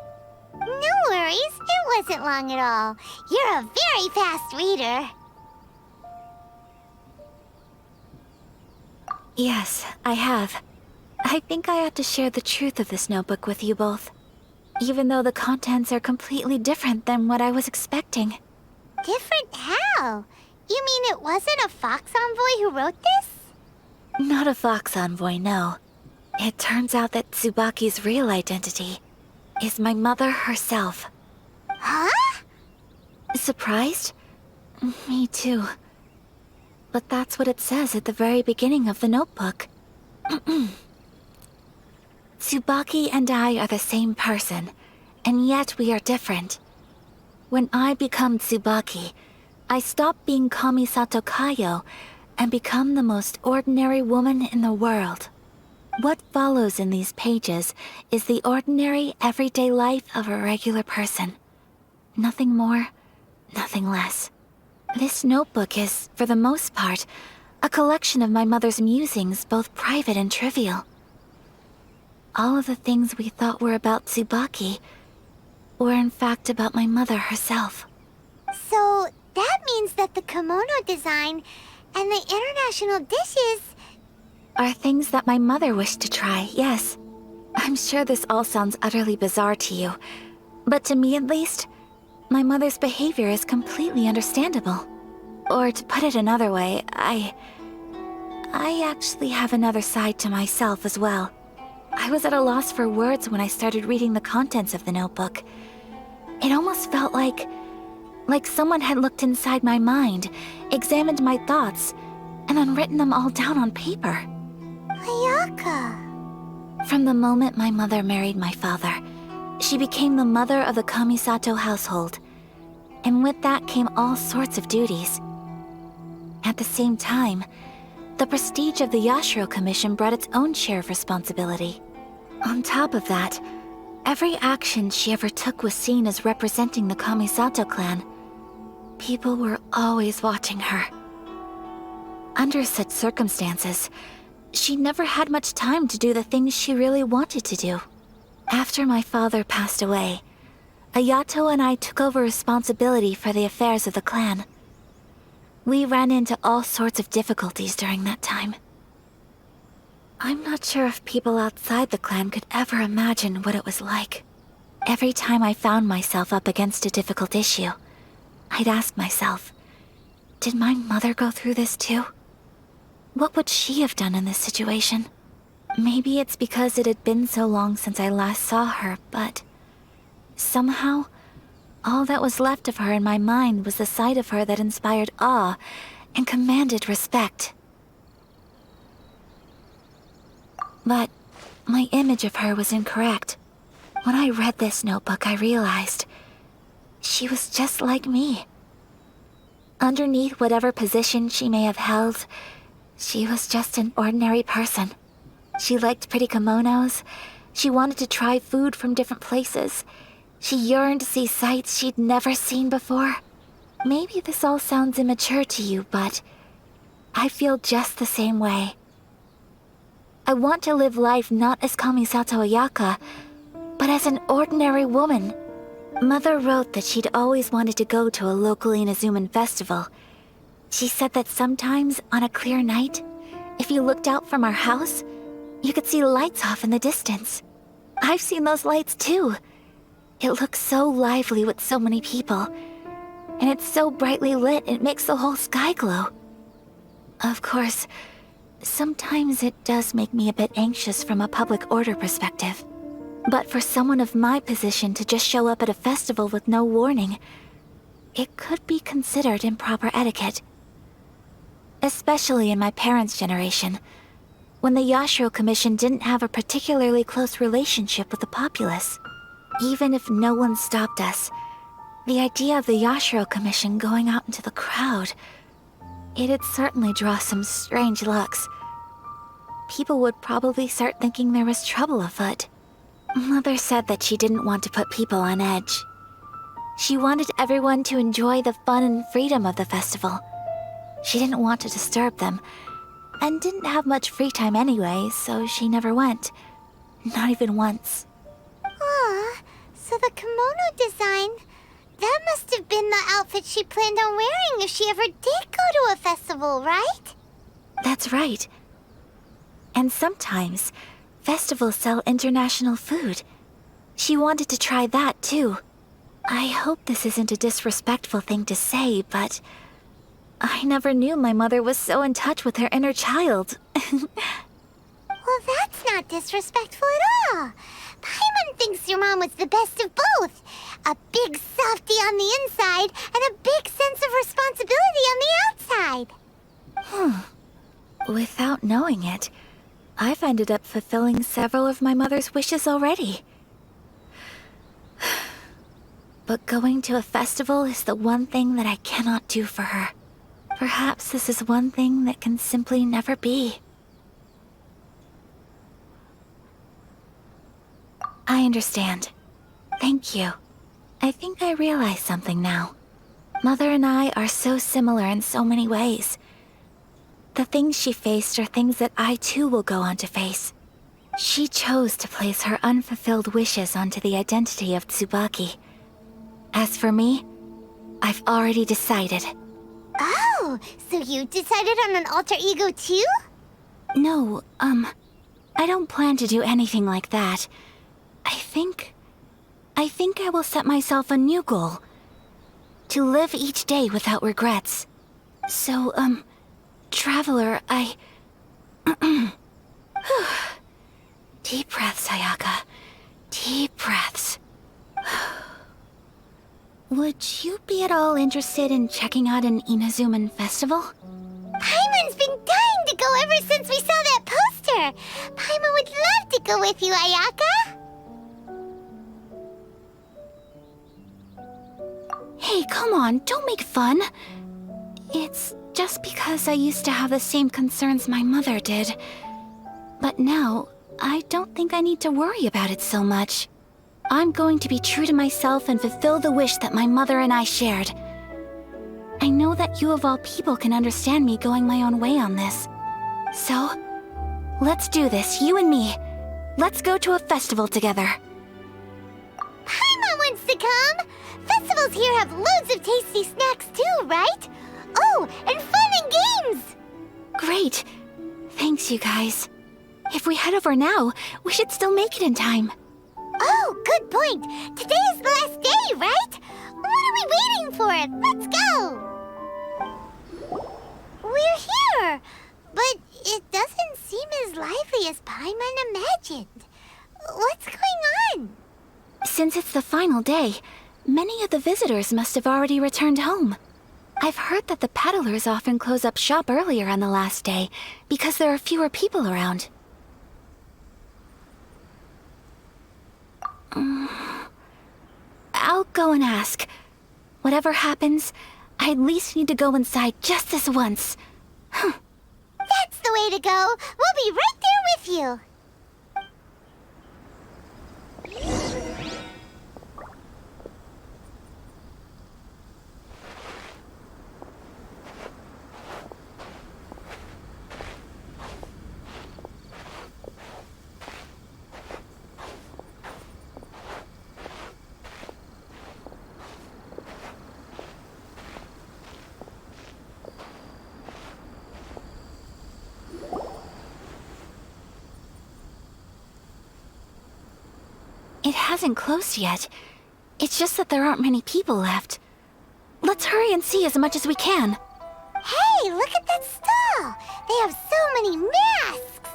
No worries, it wasn't long at all. You're a very fast reader. Yes, I have. I think I ought to share the truth of this notebook with you both. Even though the contents are completely different than what I was expecting. Different how? You mean it wasn't a Fox Envoy who wrote this? Not a Fox Envoy, no. It turns out that Tsubaki's real identity is my mother herself. Huh? Surprised? Me too. But that's what it says at the very beginning of the notebook. Tsubaki and I are the same person, and yet we are different. When I become Tsubaki, I stop being Kamisato Kayo and become the most ordinary woman in the world. What follows in these pages is the ordinary, everyday life of a regular person. Nothing more, nothing less. This notebook is, for the most part, a collection of my mother's musings, both private and trivial. All of the things we thought were about Tsubaki were in fact about my mother herself. So, that means that the kimono design and the international dishes... are things that my mother wished to try, yes. I'm sure this all sounds utterly bizarre to you, but to me at least, my mother's behavior is completely understandable. Or to put it another way, I actually have another side to myself as well. I was at a loss for words when I started reading the contents of the notebook. It almost felt like someone had looked inside my mind, examined my thoughts, and then written them all down on paper. Ayaka. From the moment my mother married my father, she became the mother of the Kamisato household. And with that came all sorts of duties. At the same time, the prestige of the Yashiro Commission brought its own share of responsibility. On top of that, every action she ever took was seen as representing the Kamisato clan. People were always watching her. Under such circumstances, she never had much time to do the things she really wanted to do. After my father passed away, Ayato and I took over responsibility for the affairs of the clan. We ran into all sorts of difficulties during that time. I'm not sure if people outside the clan could ever imagine what it was like. Every time I found myself up against a difficult issue, I'd ask myself, did my mother go through this too? What would she have done in this situation? Maybe it's because it had been so long since I last saw her, but somehow, all that was left of her in my mind was the side of her that inspired awe and commanded respect. But my image of her was incorrect. When I read this notebook, I realized she was just like me. Underneath whatever position she may have held, she was just an ordinary person. She liked pretty kimonos. She wanted to try food from different places. She yearned to see sights she'd never seen before. Maybe this all sounds immature to you, but I feel just the same way. I want to live life not as Kamisato Ayaka, but as an ordinary woman. Mother wrote that she'd always wanted to go to a local Inazuman festival. She said that sometimes, on a clear night, if you looked out from our house, you could see lights off in the distance. I've seen those lights too. It looks so lively with so many people. and it's so brightly lit it makes the whole sky glow. Of course, sometimes it does make me a bit anxious from a public order perspective. But for someone of my position to just show up at a festival with no warning, it could be considered improper etiquette. Especially in my parents' generation, when the Yashiro Commission didn't have a particularly close relationship with the populace. Even if no one stopped us, the idea of the Yashiro Commission going out into the crowd, it'd certainly draw some strange looks. People would probably start thinking there was trouble afoot. Mother said that she didn't want to put people on edge. She wanted everyone to enjoy the fun and freedom of the festival. She didn't want to disturb them, and didn't have much free time anyway, so she never went. Not even once. Aw, so the kimono design, that must have been the outfit she planned on wearing if she ever did go to a festival, right? That's right. And sometimes, festivals sell international food. She wanted to try that too. I hope this isn't a disrespectful thing to say, but I never knew my mother was so in touch with her inner child. Well, that's not disrespectful at all. Paimon thinks your mom was the best of both. A big softie on the inside and a big sense of responsibility on the outside. Without knowing it, I've ended up fulfilling several of my mother's wishes already. But going to a festival is the one thing that I cannot do for her. Perhaps this is one thing that can simply never be. I understand. Thank you. I think I realize something now. Mother and I are so similar in so many ways. The things she faced are things that I too will go on to face. She chose to place her unfulfilled wishes onto the identity of Tsubaki. As for me, I've already decided. Oh, so you decided on an alter ego too? No, I don't plan to do anything like that. I think I will set myself a new goal. To live each day without regrets. So, Traveler, Deep breaths, Ayaka. Deep breaths. Would you be at all interested in checking out an Inazuman festival? Paimon's been dying to go ever since we saw that poster. Paimon would love to go with you, Ayaka. Hey, come on, don't make fun. It's just because I used to have the same concerns my mother did. But now, I don't think I need to worry about it so much. I'm going to be true to myself and fulfill the wish that my mother and I shared. I know that you of all people can understand me going my own way on this. So, let's do this, you and me. Let's go to a festival together. Paimon wants to come! Festivals here have loads of tasty snacks too, right? Oh, and fun and games! Great. Thanks, you guys. If we head over now, we should still make it in time. Oh, good point. Today is the last day, right? What are we waiting for? Let's go! We're here, but it doesn't seem as lively as Paimon imagined. What's going on? Since it's the final day, many of the visitors must have already returned home. I've heard that the peddlers often close up shop earlier on the last day because there are fewer people around. I'll go and ask. Whatever happens, I at least need to go inside just this once. That's the way to go. We'll be right there with you. It hasn't closed yet. It's just that there aren't many people left. Let's hurry and see as much as we can. Hey, look at that stall! They have so many masks!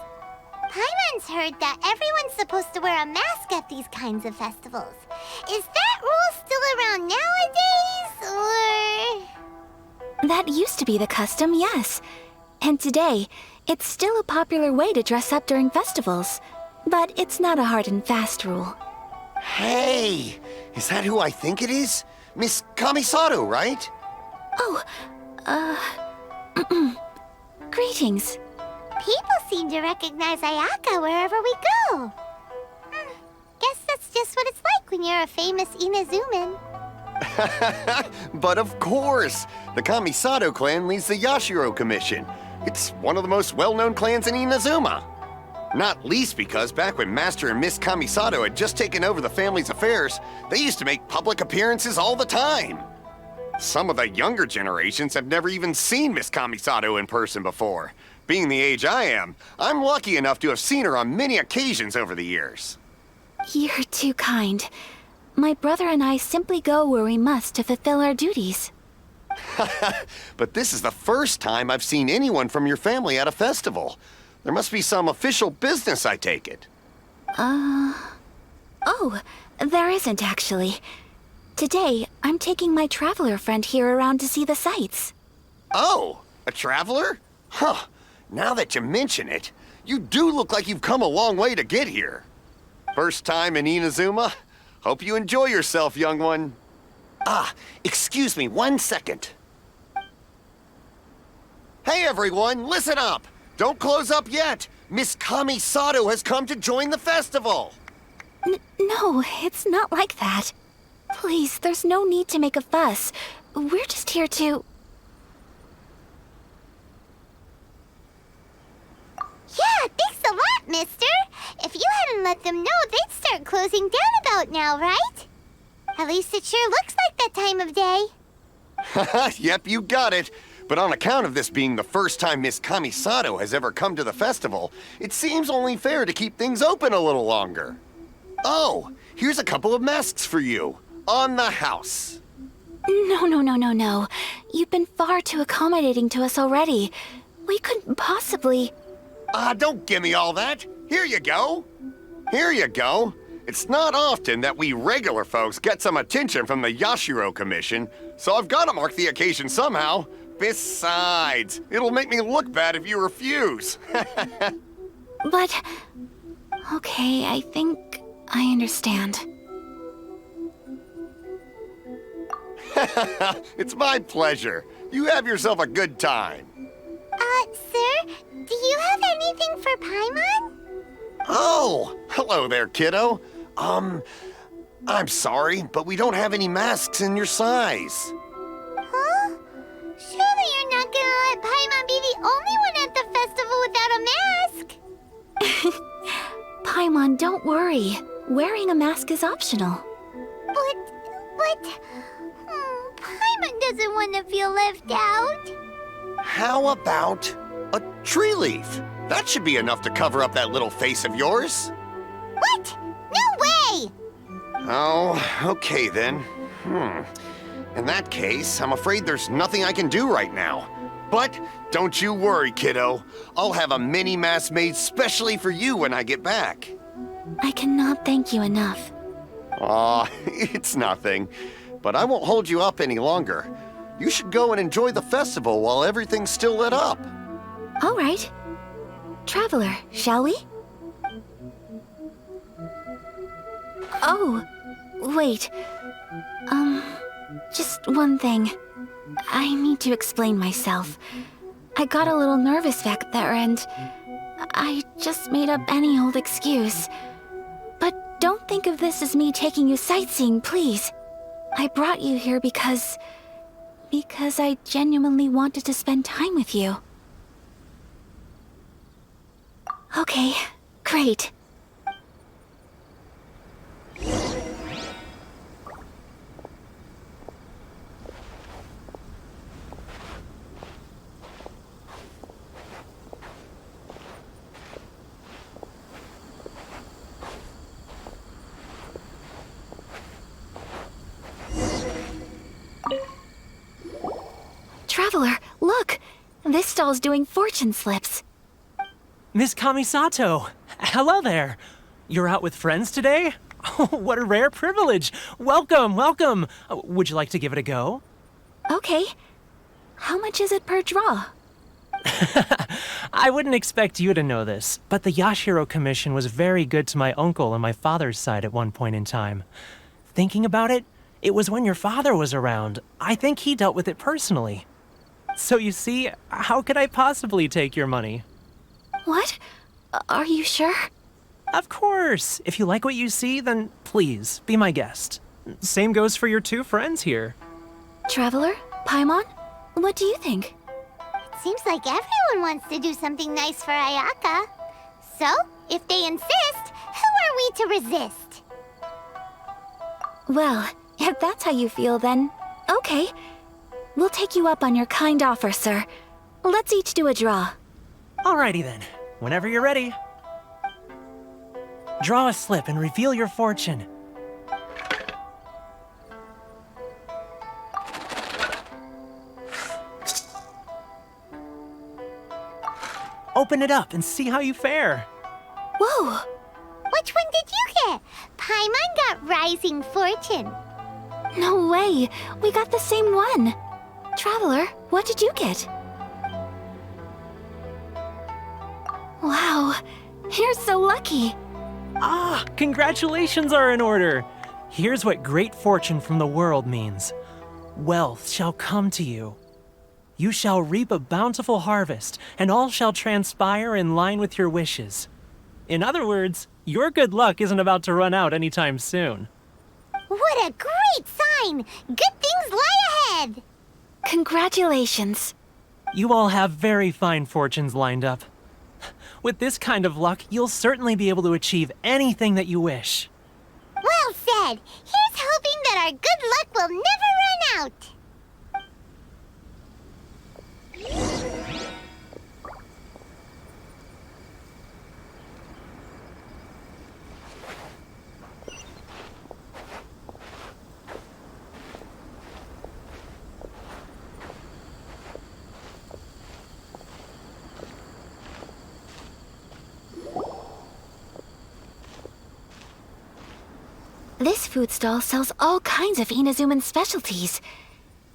Paimon's heard that everyone's supposed to wear a mask at these kinds of festivals. Is that rule still around nowadays, or...? That used to be the custom, yes. And today, it's still a popular way to dress up during festivals. But it's not a hard and fast rule. Hey! Is that who I think it is? Miss Kamisato, right? Oh, greetings. People seem to recognize Ayaka wherever we go. Guess that's just what it's like when you're a famous Inazuman. But of course! The Kamisato clan leads the Yashiro Commission. It's one of the most well-known clans in Inazuma. Not least because back when Master and Miss Kamisato had just taken over the family's affairs, they used to make public appearances all the time. Some of the younger generations have never even seen Miss Kamisato in person before. Being the age I am, I'm lucky enough to have seen her on many occasions over the years. You're too kind. My brother and I simply go where we must to fulfill our duties. But this is the first time I've seen anyone from your family at a festival. There must be some official business, I take it. Oh, there isn't actually. Today, I'm taking my traveler friend here around to see the sights. Oh, a traveler? Huh. Now that you mention it, you do look like you've come a long way to get here. First time in Inazuma? Hope you enjoy yourself, young one. Ah, excuse me 1 second. Hey everyone, listen up! Don't close up yet! Miss Kamisato has come to join the festival! No, it's not like that. Please, there's no need to make a fuss. We're just here to... Yeah, thanks a lot, mister. If you hadn't let them know, they'd start closing down about now, right? At least it sure looks like that time of day. Yep, you got it. But on account of this being the first time Miss Kamisato has ever come to the festival, it seems only fair to keep things open a little longer. Oh, here's a couple of masks for you. On the house. No. You've been far too accommodating to us already. We couldn't possibly... Don't give me all that. Here you go. Here you go. It's not often that we regular folks get some attention from the Yashiro Commission, so I've got to mark the occasion somehow. Besides, it'll make me look bad if you refuse. But... Okay, I think I understand. It's my pleasure. You have yourself a good time. Sir, do you have anything for Paimon? Oh, hello there, kiddo. I'm sorry, but we don't have any masks in your size. Huh? Surely you're not gonna let Paimon be the only one at the festival without a mask? Paimon, don't worry. Wearing a mask is optional. But... Paimon doesn't want to feel left out. How about a tree leaf? That should be enough to cover up that little face of yours. What? No way! Oh, okay then. In that case, I'm afraid there's nothing I can do right now. But don't you worry, kiddo. I'll have a mini mask made specially for you when I get back. I cannot thank you enough. Aw, it's nothing. But I won't hold you up any longer. You should go and enjoy the festival while everything's still lit up. All right. Traveler, shall we? Oh, wait. Just one thing. I need to explain myself. I got a little nervous back there and I just made up any old excuse. But don't think of this as me taking you sightseeing, please. I brought you here because I genuinely wanted to spend time with you. Okay, great. This stall's doing fortune slips. Miss Kamisato, hello there. You're out with friends today? Oh, what a rare privilege. Welcome, welcome. Would you like to give it a go? Okay. How much is it per draw? I wouldn't expect you to know this, but the Yashiro Commission was very good to my uncle on my father's side at one point in time. Thinking about it, it was when your father was around. I think he dealt with it personally. So you see, how could I possibly take your money? What? Are you sure? Of course. If you like what you see, then please, be my guest. Same goes for your two friends here. Traveler? Paimon? What do you think? Seems like everyone wants to do something nice for Ayaka. So, if they insist, who are we to resist? Well, if that's how you feel, then okay. We'll take you up on your kind offer, sir. Let's each do a draw. Alrighty then. Whenever you're ready. Draw a slip and reveal your fortune. Open it up and see how you fare. Whoa! Which one did you get? Paimon got Rising Fortune. No way! We got the same one! Traveler, what did you get? Wow, you're so lucky! Ah, congratulations are in order. Here's what great fortune from the world means. Wealth shall come to you. You shall reap a bountiful harvest, and all shall transpire in line with your wishes. In other words, your good luck isn't about to run out anytime soon. What a great sign! Good things lie ahead! Congratulations. You all have very fine fortunes lined up. With this kind of luck, you'll certainly be able to achieve anything that you wish. Well said! Here's hoping that our good luck will never run out! This food stall sells all kinds of Inazuman specialties.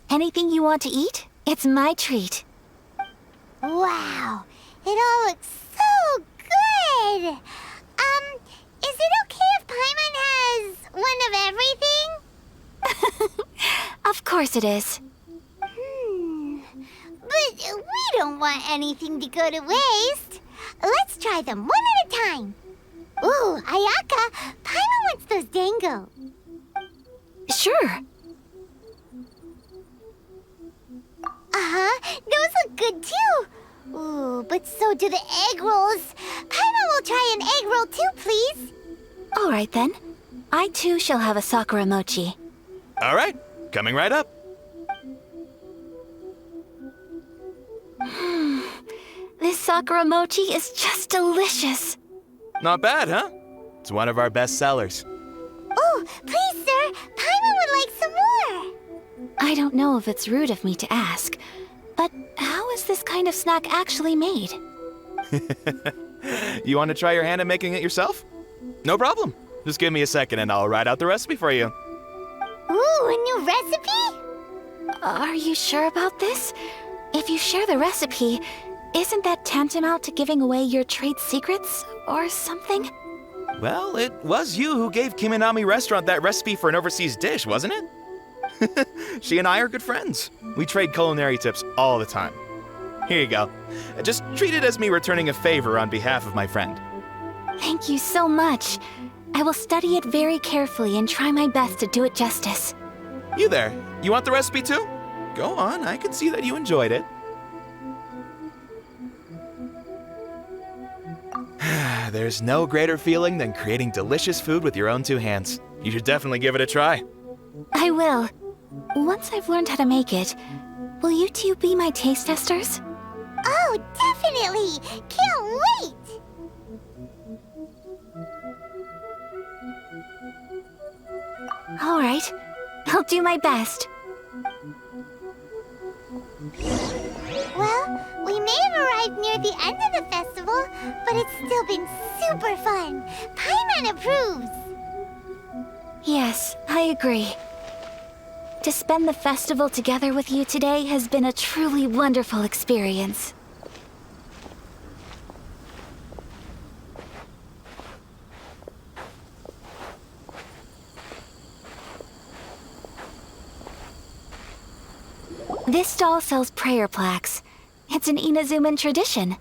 Anything you want to eat, it's my treat. Wow, it all looks so good! Is it okay if Paimon has one of everything? Of course it is. But we don't want anything to go to waste. Let's try them one at a time. Ooh, Ayaka, Paimon wants those dango. Sure. Uh-huh, those look good too. Ooh, but so do the egg rolls. Paimon will try an egg roll too, please. All right then. I too shall have a Sakura mochi. All right, coming right up. This Sakura mochi is just delicious. Not bad, huh? It's one of our best sellers. Oh, please, sir. Paimon would like some more. I don't know if it's rude of me to ask, but how is this kind of snack actually made? You want to try your hand at making it yourself? No problem. Just give me a second and I'll write out the recipe for you. Ooh, a new recipe? Are you sure about this? If you share the recipe, isn't that tantamount to giving away your trade secrets or something? Well, it was you who gave Kiminami Restaurant that recipe for an overseas dish, wasn't it? She and I are good friends. We trade culinary tips all the time. Here you go. Just treat it as me returning a favor on behalf of my friend. Thank you so much. I will study it very carefully and try my best to do it justice. You there, you want the recipe too? Go on, I can see that you enjoyed it. There's no greater feeling than creating delicious food with your own two hands. You should definitely give it a try. I will. Once I've learned how to make it, will you two be my taste testers? Oh, definitely! Can't wait! All right. I'll do my best. Well, we may have arrived near the end of the festival, but it's still been super fun. Paimon approves. Yes, I agree. To spend the festival together with you today has been a truly wonderful experience. This stall sells prayer plaques. It's an Inazuman tradition.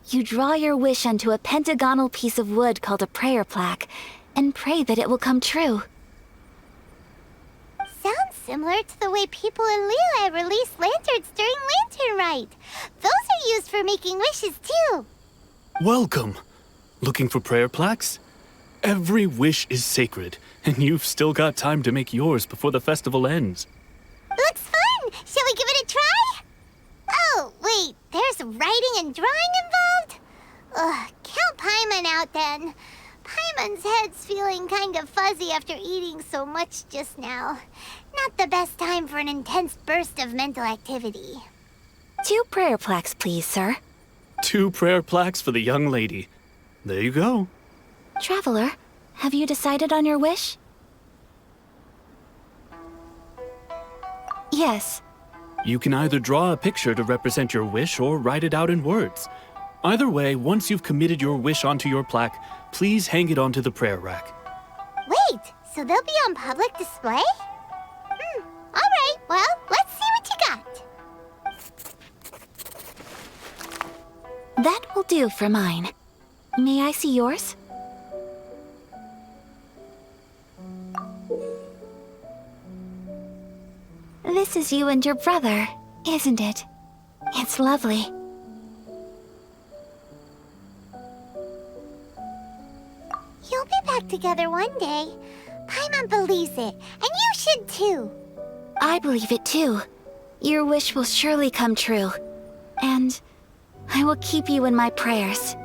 You draw your wish onto a pentagonal piece of wood called a prayer plaque, and pray that it will come true. Sounds similar to the way people in Liyue release lanterns during Lantern Rite. Those are used for making wishes, too. Welcome! Looking for prayer plaques? Every wish is sacred, and you've still got time to make yours before the festival ends. Looks fun! Shall we give it a try? Oh, wait, there's writing and drawing involved? Ugh, count Paimon out then. Paimon's head's feeling kind of fuzzy after eating so much just now. Not the best time for an intense burst of mental activity. 2 prayer plaques, please, sir. 2 prayer plaques for the young lady. There you go. Traveler, have you decided on your wish? Yes. You can either draw a picture to represent your wish or write it out in words. Either way, once you've committed your wish onto your plaque, please hang it onto the prayer rack. Wait, so they'll be on public display? Alright, well, let's see what you got. That will do for mine. May I see yours? This is you and your brother, isn't it? It's lovely. You'll be back together one day. Paimon believes it, and you should too. I believe it too. Your wish will surely come true. And I will keep you in my prayers.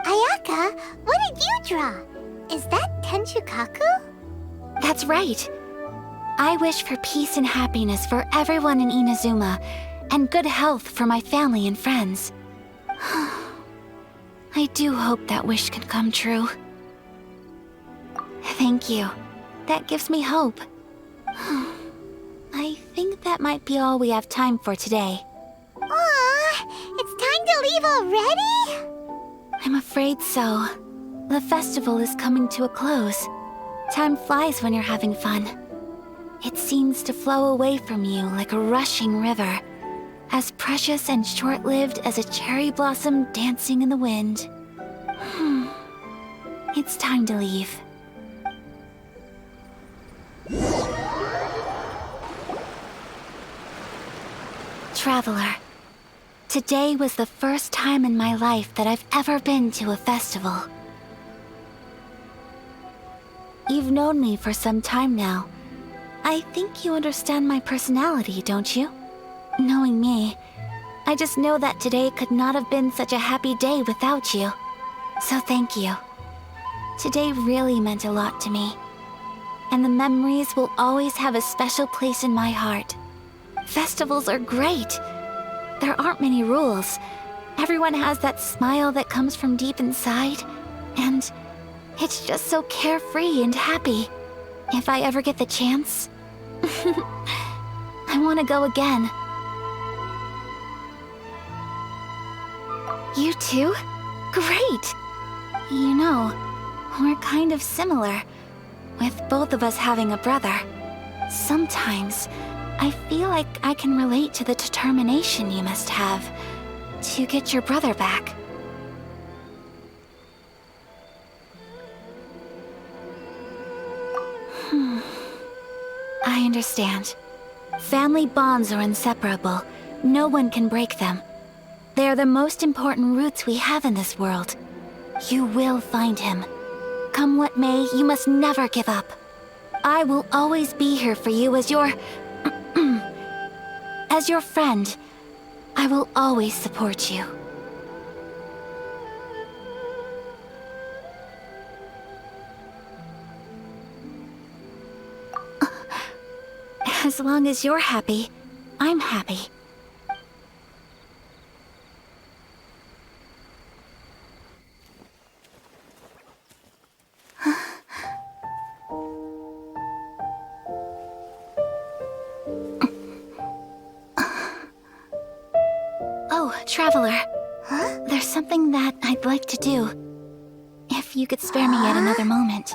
Ayaka, what did you draw? Is that Tenchukaku? That's right. I wish for peace and happiness for everyone in Inazuma, and good health for my family and friends. I do hope that wish can come true. Thank you. That gives me hope. I think that might be all we have time for today. Aw, it's time to leave already? I'm afraid so. The festival is coming to a close. Time flies when you're having fun. It seems to flow away from you like a rushing river, as precious and short-lived as a cherry blossom dancing in the wind. It's time to leave. Traveler, today was the first time in my life that I've ever been to a festival. You've known me for some time now. I think you understand my personality, don't you? Knowing me, I just know that today could not have been such a happy day without you. So thank you. Today really meant a lot to me. And the memories will always have a special place in my heart. Festivals are great. There aren't many rules. Everyone has that smile that comes from deep inside. And it's just so carefree and happy. If I ever get the chance, I want to go again. You too? Great! You know, we're kind of similar, with both of us having a brother. Sometimes, I feel like I can relate to the determination you must have to get your brother back. I understand. Family bonds are inseparable. No one can break them. They are the most important roots we have in this world. You will find him. Come what may, you must never give up. I will always be here for you as your... as your friend. I will always support you. As long as you're happy, I'm happy. Oh, Traveler. Huh? There's something that I'd like to do. If you could spare me yet another moment.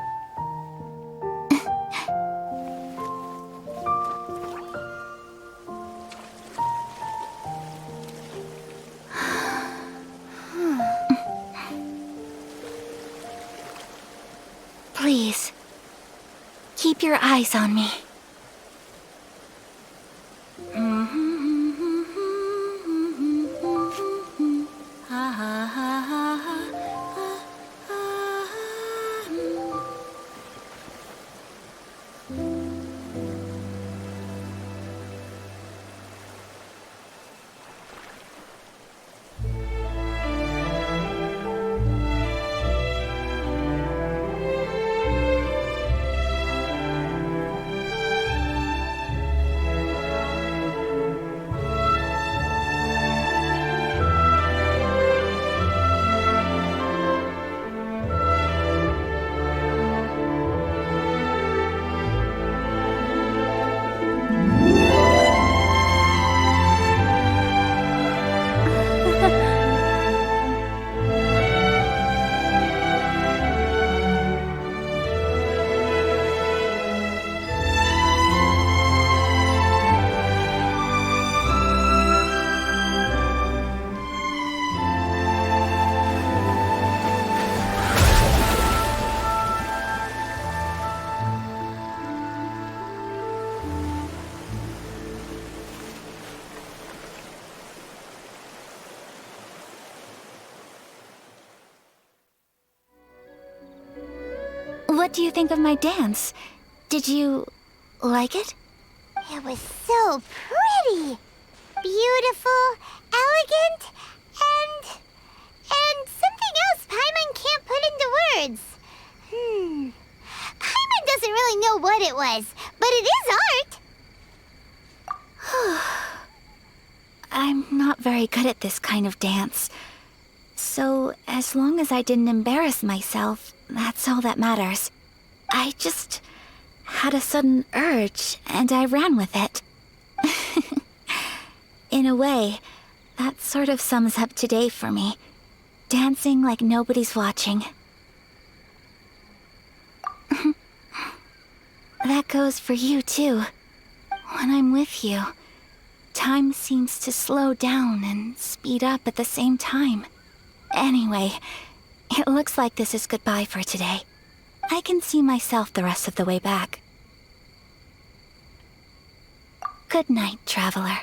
Please, keep your eyes on me. What do you think of my dance? Did you like it? It was so pretty. Beautiful, elegant, and something else Paimon can't put into words. Paimon doesn't really know what it was, but it is art. I'm not very good at this kind of dance. So, as long as I didn't embarrass myself, that's all that matters. I just had a sudden urge, and I ran with it. In a way, that sort of sums up today for me. Dancing like nobody's watching. That goes for you, too. When I'm with you, time seems to slow down and speed up at the same time. Anyway, it looks like this is goodbye for today. I can see myself the rest of the way back. Good night, Traveler.